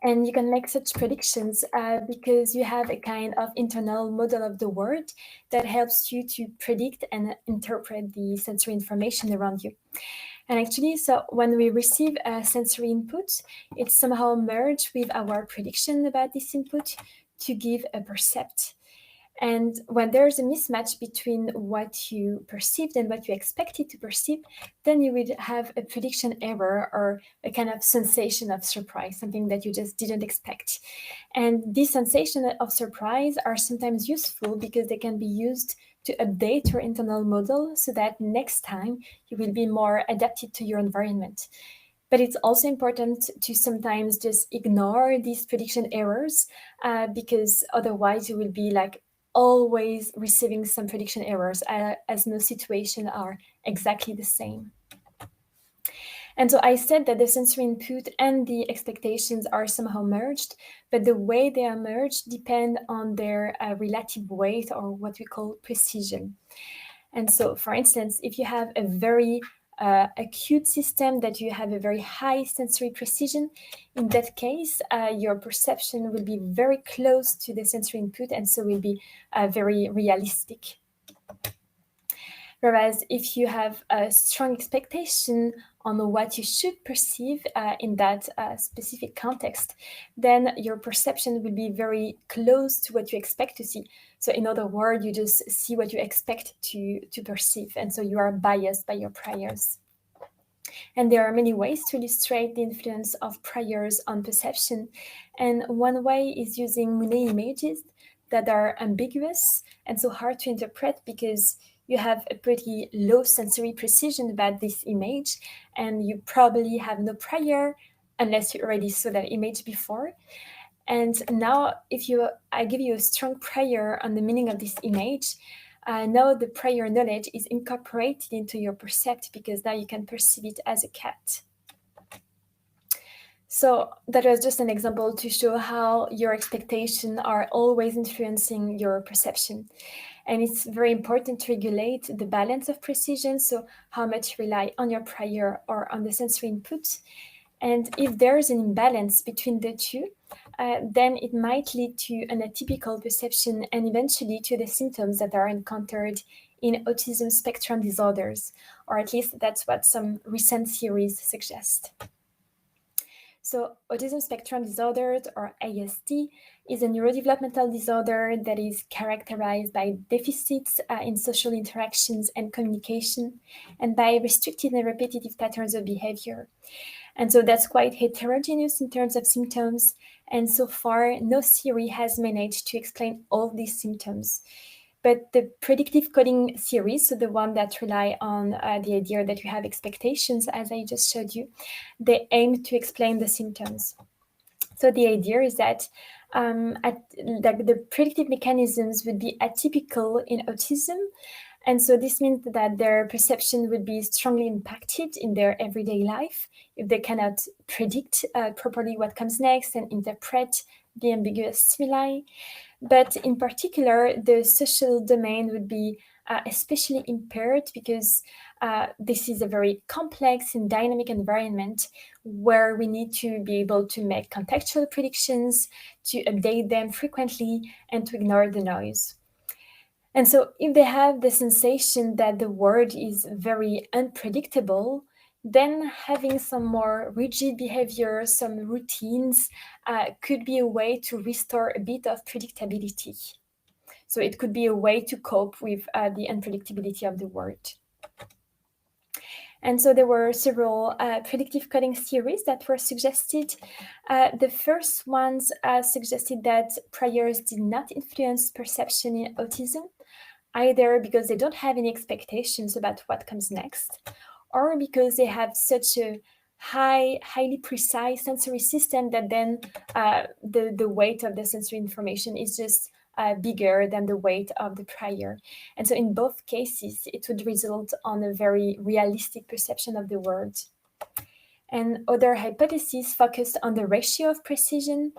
And you can make such predictions because you have a kind of internal model of the word that helps you to predict and interpret the sensory information around you. And actually, so when we receive a sensory input, it's somehow merged with our prediction about this input to give a percept. And when there's a mismatch between what you perceived and what you expected to perceive, then you would have a prediction error or a kind of sensation of surprise, something that you just didn't expect. And these sensations of surprise are sometimes useful because they can be used to update your internal model so that next time you will be more adapted to your environment. But it's also important to sometimes just ignore these prediction errors because otherwise you will be like always receiving some prediction errors as no situation are exactly the same. And so I said that the sensory input and the expectations are somehow merged, but the way they are merged depend on their relative weight, or what we call precision. And so, for instance, if you have a very acute system that you have a very high sensory precision, in that case, your perception will be very close to the sensory input and so will be very realistic. Whereas if you have a strong expectation on what you should perceive in that specific context, then your perception will be very close to what you expect to see. So in other words, you just see what you expect to perceive. And so you are biased by your priors. And there are many ways to illustrate the influence of priors on perception. And one way is using Monet images that are ambiguous and so hard to interpret because you have a pretty low sensory precision about this image, and you probably have no prior unless you already saw that image before. And now if I give you a strong prior on the meaning of this image, now the prior knowledge is incorporated into your percept because now you can perceive it as a cat. So that was just an example to show how your expectations are always influencing your perception. And it's very important to regulate the balance of precision, so how much you rely on your prior or on the sensory input. And if there's an imbalance between the two, then it might lead to an atypical perception and eventually to the symptoms that are encountered in autism spectrum disorders, or at least that's what some recent theories suggest. So autism spectrum disorder, or ASD, is a neurodevelopmental disorder that is characterized by deficits in social interactions and communication, and by restricted and repetitive patterns of behavior. And so that's quite heterogeneous in terms of symptoms, and so far no theory has managed to explain all these symptoms. But the predictive coding theories, so the one that rely on the idea that you have expectations, as I just showed you, they aim to explain the symptoms. So the idea is that the predictive mechanisms would be atypical in autism. And so this means that their perception would be strongly impacted in their everyday life if they cannot predict properly what comes next and interpret the ambiguous stimuli. But in particular, the social domain would be especially impaired because this is a very complex and dynamic environment where we need to be able to make contextual predictions, to update them frequently, and to ignore the noise. And so if they have the sensation that the world is very unpredictable, then having some more rigid behavior, some routines could be a way to restore a bit of predictability. So it could be a way to cope with the unpredictability of the world. And so there were several predictive coding theories that were suggested. The first ones suggested that priors did not influence perception in autism, either because they don't have any expectations about what comes next, or because they have such a highly precise sensory system that then the weight of the sensory information is just bigger than the weight of the prior. And so in both cases, it would result on a very realistic perception of the world. And other hypotheses focused on the ratio of precision.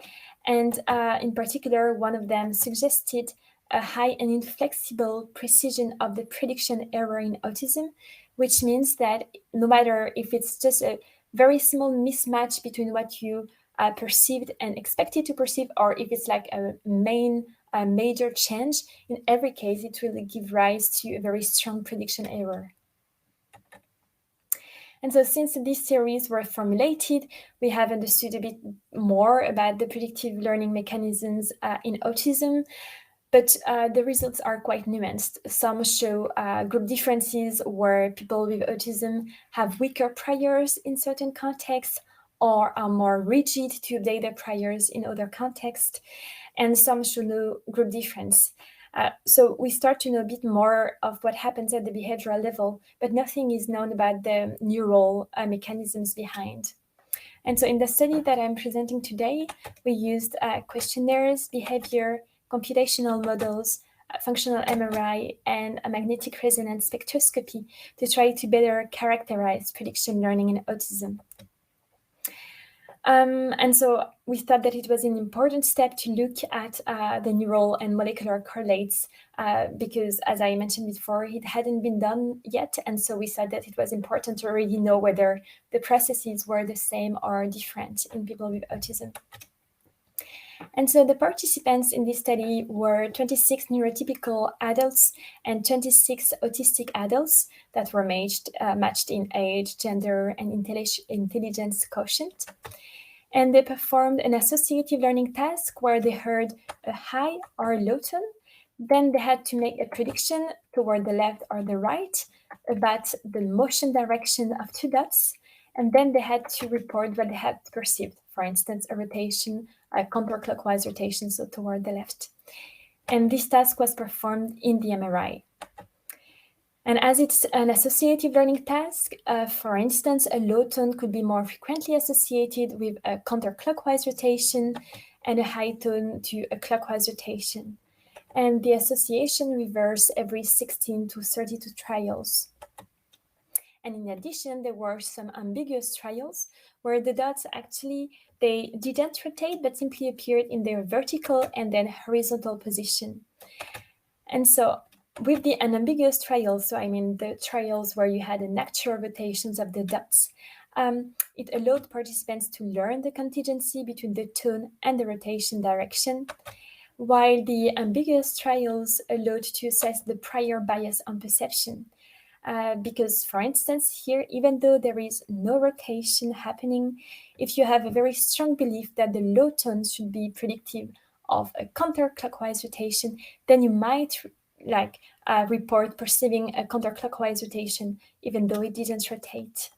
And in particular, one of them suggested a high and inflexible precision of the prediction error in autism, which means that no matter if it's just a very small mismatch between what you perceived and expected to perceive, or if it's like a major change, in every case, it will give rise to a very strong prediction error. And so since these theories were formulated, we have understood a bit more about the predictive learning mechanisms in autism, but the results are quite nuanced. Some show group differences where people with autism have weaker priors in certain contexts or are more rigid to update their priors in other contexts, and some show no group difference. So we start to know a bit more of what happens at the behavioral level, but nothing is known about the neural mechanisms behind. And so in the study that I'm presenting today, we used questionnaires, behavior, computational models, functional MRI, and a magnetic resonance spectroscopy to try to better characterize prediction learning in autism. And so we thought that it was an important step to look at the neural and molecular correlates because, as I mentioned before, it hadn't been done yet. And so we thought that it was important to already know whether the processes were the same or different in people with autism. And so the participants in this study were 26 neurotypical adults and 26 autistic adults that were matched in age, gender, and intelligence quotient. And they performed an associative learning task where they heard a high or a low tone. Then they had to make a prediction toward the left or the right about the motion direction of two dots. And then they had to report what they had perceived, for instance, a rotation, a counterclockwise rotation, so toward the left. And this task was performed in the MRI. And as it's an associative learning task, for instance, a low tone could be more frequently associated with a counterclockwise rotation and a high tone to a clockwise rotation. And the association reversed every 16 to 32 trials. And in addition, there were some ambiguous trials where the dots actually, they didn't rotate, but simply appeared in their vertical and then horizontal position. And so with the unambiguous trials, so I mean the trials where you had an actual rotations of the dots, it allowed participants to learn the contingency between the tone and the rotation direction, while the ambiguous trials allowed to assess the prior bias on perception. Because, for instance, here, even though there is no rotation happening, if you have a very strong belief that the low tone should be predictive of a counterclockwise rotation, then you might report perceiving a counterclockwise rotation, even though it didn't rotate.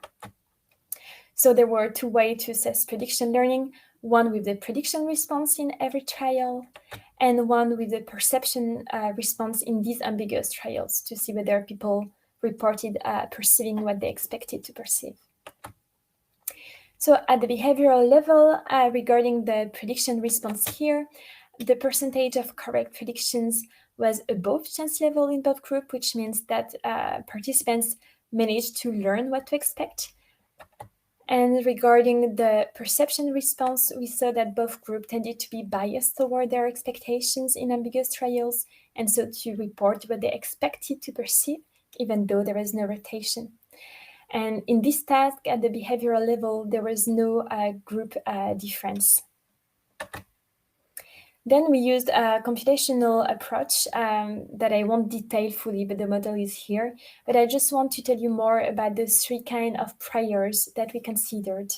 So there were two ways to assess prediction learning, one with the prediction response in every trial, and one with the perception response in these ambiguous trials to see whether people reported perceiving what they expected to perceive. So at the behavioral level, regarding the prediction response here, the percentage of correct predictions was above chance level in both groups, which means that participants managed to learn what to expect. And regarding the perception response, we saw that both groups tended to be biased toward their expectations in ambiguous trials, and so to report what they expected to perceive, even though there was no rotation. And in this task, at the behavioral level, there was no group difference. Then we used a computational approach that I won't detail fully, but the model is here. But I just want to tell you more about the three kinds of priors that we considered.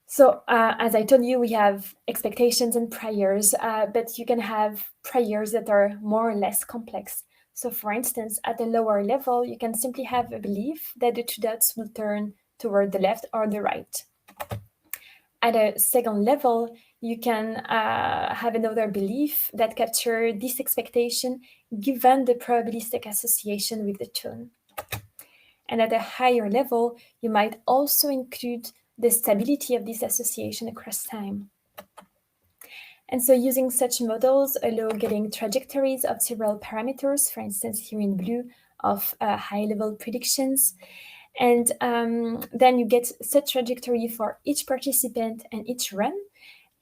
So as I told you, we have expectations and priors, but you can have priors that are more or less complex. So for instance, at a lower level, you can simply have a belief that the two dots will turn toward the left or the right. At a second level, you can have another belief that captures this expectation given the probabilistic association with the tone. And at a higher level, you might also include the stability of this association across time. And so using such models allow getting trajectories of several parameters, for instance, here in blue, of high-level predictions. And then you get such trajectory for each participant and each run.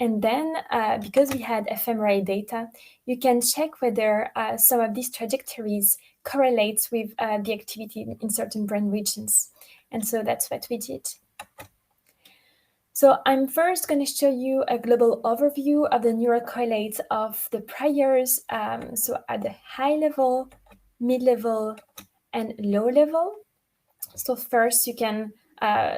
And then, because we had fMRI data, you can check whether some of these trajectories correlates with the activity in certain brain regions. And so that's what we did. So I'm first going to show you a global overview of the neurocorrelates of the priors, so at the high level, mid-level, and low level. So first you can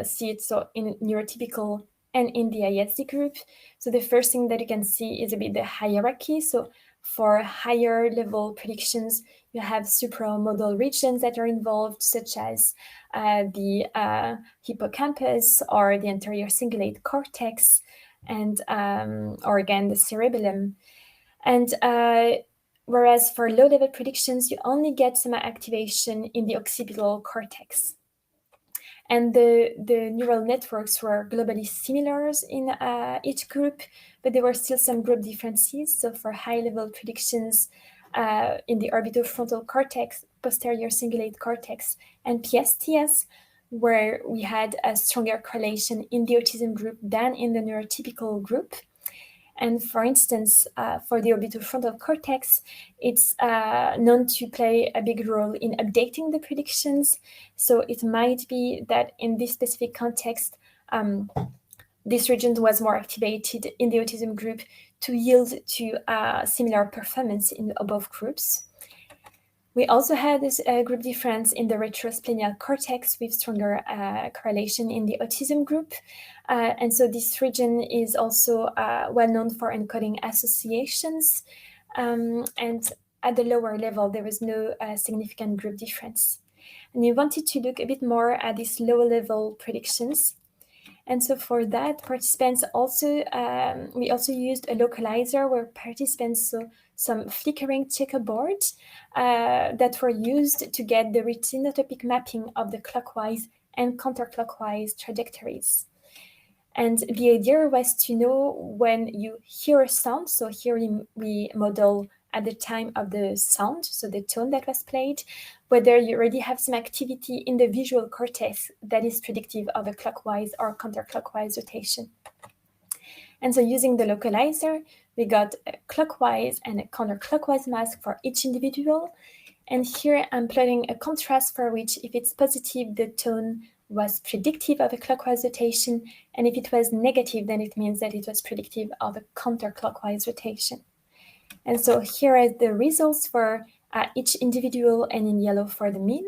see it so in neurotypical and in the ISD group. So the first thing that you can see is a bit the hierarchy. So for higher level predictions, you have supramodal regions that are involved, such as the hippocampus or the anterior cingulate cortex, and or again the cerebellum. And whereas for low-level predictions, you only get some activation in the occipital cortex. And the neural networks were globally similar in each group, but there were still some group differences. So for high-level predictions in the orbitofrontal cortex, posterior cingulate cortex, and PSTS, where we had a stronger correlation in the autism group than in the neurotypical group. And for instance, for the orbitofrontal cortex, it's known to play a big role in updating the predictions. So it might be that in this specific context, this region was more activated in the autism group to yield to similar performance in the above groups. We also had this group difference in the retrosplenial cortex with stronger correlation in the autism group. And so this region is also well known for encoding associations. And at the lower level, there was no significant group difference. And we wanted to look a bit more at these lower level predictions. And so for that, participants also, we also used a localizer where participants saw some flickering checkerboards that were used to get the retinotopic mapping of the clockwise and counterclockwise trajectories. And the idea was to know when you hear a sound, so here we model at the time of the sound, so the tone that was played, whether you already have some activity in the visual cortex that is predictive of a clockwise or counterclockwise rotation. And so using the localizer, we got a clockwise and a counterclockwise mask for each individual. And here I'm plotting a contrast for which, if it's positive, the tone was predictive of a clockwise rotation. And if it was negative, then it means that it was predictive of a counterclockwise rotation. And so here are the results for each individual, and in yellow for the mean.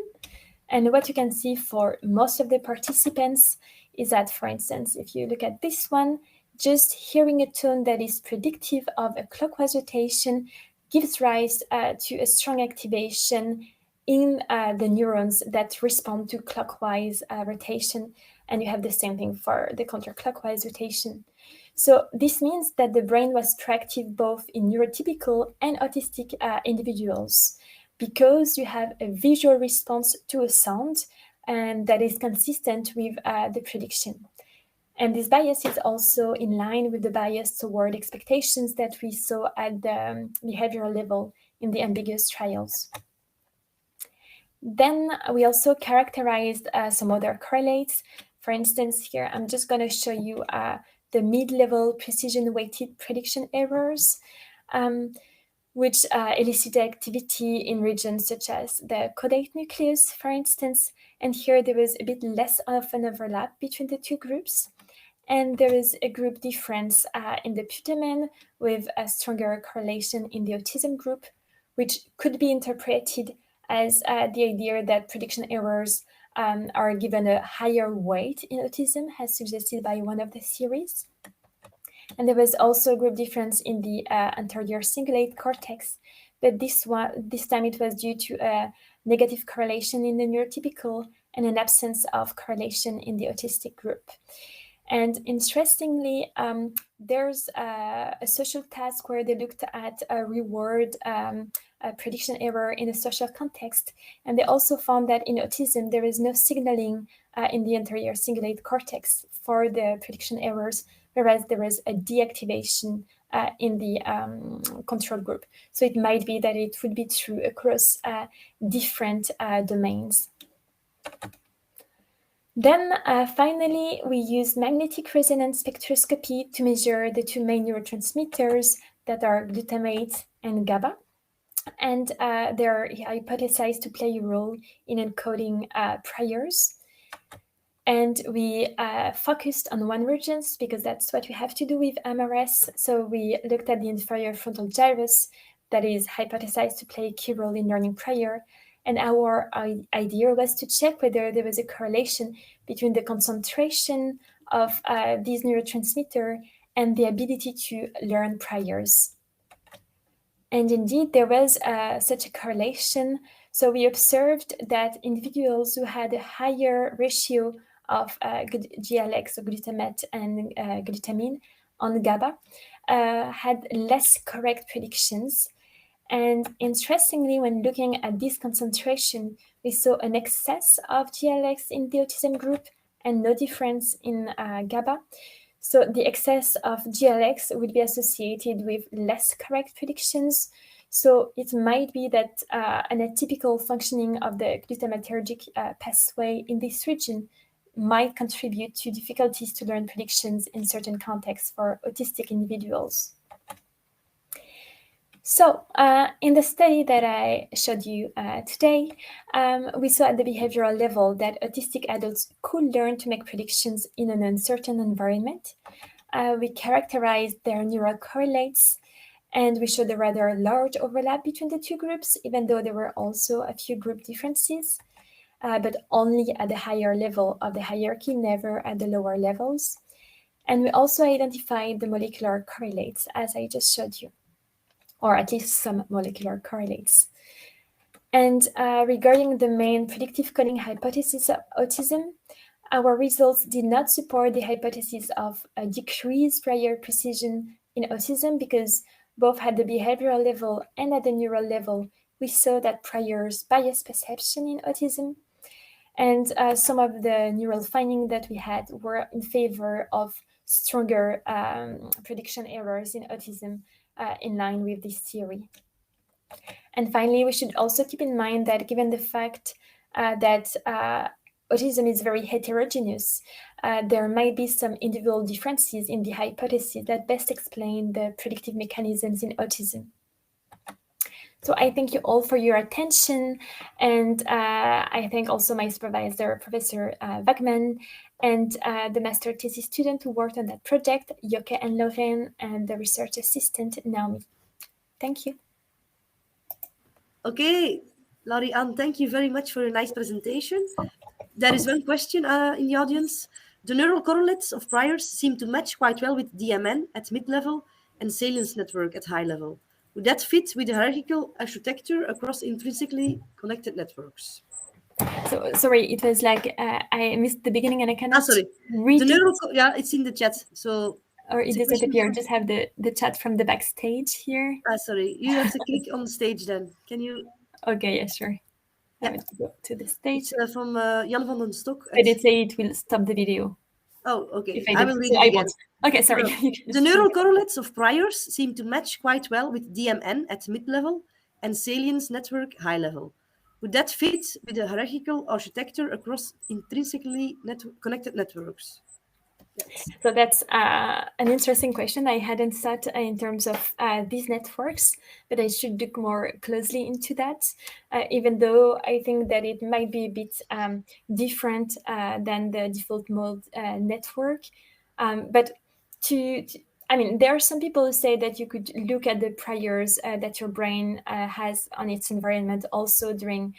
And what you can see for most of the participants is that, for instance, if you look at this one, just hearing a tone that is predictive of a clockwise rotation gives rise to a strong activation in the neurons that respond to clockwise rotation. And you have the same thing for the counterclockwise rotation. So this means that the brain was proactive both in neurotypical and autistic individuals, because you have a visual response to a sound and that is consistent with the prediction. And this bias is also in line with the bias toward expectations that we saw at the behavioral level in the ambiguous trials. Then we also characterized some other correlates. For instance, here I'm just going to show you the mid-level precision-weighted prediction errors, which elicit activity in regions such as the caudate nucleus, for instance. And here there was a bit less of an overlap between the two groups. And there is a group difference in the putamen with a stronger correlation in the autism group, which could be interpreted as the idea that prediction errors are given a higher weight in autism, as suggested by one of the theories. And there was also a group difference in the anterior cingulate cortex, but this time it was due to a negative correlation in the neurotypical and an absence of correlation in the autistic group. And interestingly, there's a social task where they looked at a reward a prediction error in a social context. And they also found that in autism, there is no signaling in the anterior cingulate cortex for the prediction errors, whereas there is a deactivation in the control group. So it might be that it would be true across different domains. Then finally, we use magnetic resonance spectroscopy to measure the two main neurotransmitters that are glutamate and GABA. And they're hypothesized to play a role in encoding priors. And we focused on one region because that's what we have to do with MRS. So we looked at the inferior frontal gyrus that is hypothesized to play a key role in learning prior. And our idea was to check whether there was a correlation between the concentration of these neurotransmitters and the ability to learn priors. And indeed, there was such a correlation. So we observed that individuals who had a higher ratio of GLX, or glutamate, and glutamine on GABA had less correct predictions. And interestingly, when looking at this concentration, we saw an excess of GLX in the autism group and no difference in GABA. So the excess of GLX would be associated with less correct predictions. So it might be that an atypical functioning of the glutamatergic pathway in this region might contribute to difficulties to learn predictions in certain contexts for autistic individuals. So in the study that I showed you today, we saw at the behavioral level that autistic adults could learn to make predictions in an uncertain environment. We characterized their neural correlates, and we showed a rather large overlap between the two groups, even though there were also a few group differences, but only at the higher level of the hierarchy, never at the lower levels. And we also identified the molecular correlates, as I just showed you, or at least some molecular correlates. And regarding the main predictive coding hypothesis of autism, our results did not support the hypothesis of a decreased prior precision in autism because both at the behavioral level and at the neural level, we saw that priors bias perception in autism. And some of the neural findings that we had were in favor of stronger prediction errors in autism in line with this theory. And finally, we should also keep in mind that given the fact that autism is very heterogeneous, there might be some individual differences in the hypothesis that best explain the predictive mechanisms in autism. So I thank you all for your attention, and I thank also my supervisor, Professor Wagman, and the master thesis student who worked on that project, Joke and Laurie-Anne, and the research assistant, Naomi. Thank you. Okay, Laurie-Anne, thank you very much for a nice presentation. There is one question in the audience. The neural correlates of priors seem to match quite well with DMN at mid-level and salience network at high level. Would that fit with the hierarchical architecture across intrinsically connected networks? So sorry, it was like I missed the beginning and I cannot read the neural, yeah, it's in the chat. So or it doesn't appear. Just have the chat from the backstage here. Sorry, you have to click on the stage then. Can you? Okay, yeah, sure. I have to go to the stage. It's from Jan Vandenbulcke. I did say it will stop the video. Oh, okay. I will read it again. Okay, sorry. The neural correlates of priors seem to match quite well with DMN at mid-level and salience network high level. Would that fit with the hierarchical architecture across intrinsically connected networks? Yes. So that's an interesting question. I hadn't thought in terms of these networks, but I should look more closely into that, even though I think that it might be a bit different than the default mode network. But I mean, there are some people who say that you could look at the priors that your brain has on its environment also during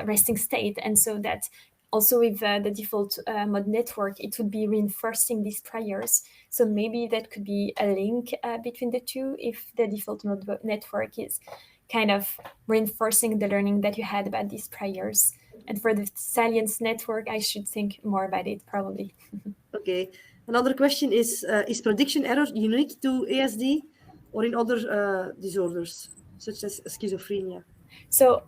resting state. And so that also with the default mode network, it would be reinforcing these priors. So maybe that could be a link between the two if the default mode network is kind of reinforcing the learning that you had about these priors. And for the salience network, I should think more about it probably. Okay. Another question is prediction error unique to ASD or in other disorders, such as schizophrenia? So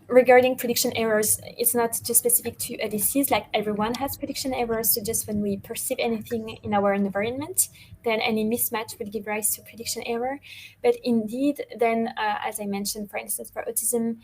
regarding prediction errors, it's not just specific to a disease, like everyone has prediction errors. So just when we perceive anything in our environment, then any mismatch would give rise to prediction error. But indeed, then, as I mentioned, for instance, for autism,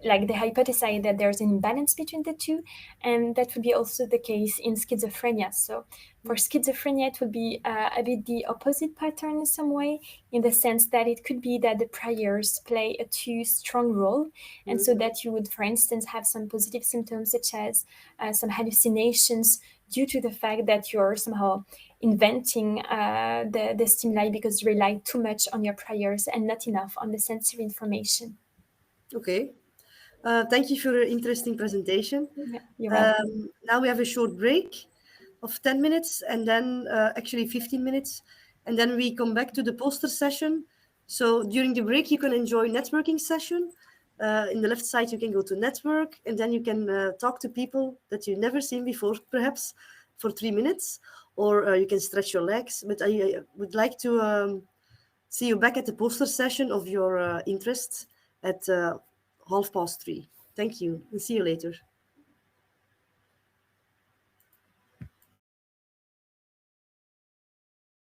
like they hypothesize that there's an imbalance between the two, and that would be also the case in schizophrenia. So for schizophrenia, it would be a bit the opposite pattern in some way, in the sense that it could be that the priors play a too strong role, and so that you would, for instance, have some positive symptoms such as some hallucinations due to the fact that you're somehow inventing the stimuli because you rely too much on your priors and not enough on the sensory information. Okay. Thank you for your interesting presentation. Yeah, you're welcome. Now we have a short break of 10 minutes and then actually 15 minutes. And then we come back to the poster session. So during the break, you can enjoy networking session. In the left side, you can go to network, and then you can talk to people that you've never seen before, perhaps for 3 minutes, or you can stretch your legs. But I would like to see you back at the poster session of your interest at 3:30. Thank you, and see you later.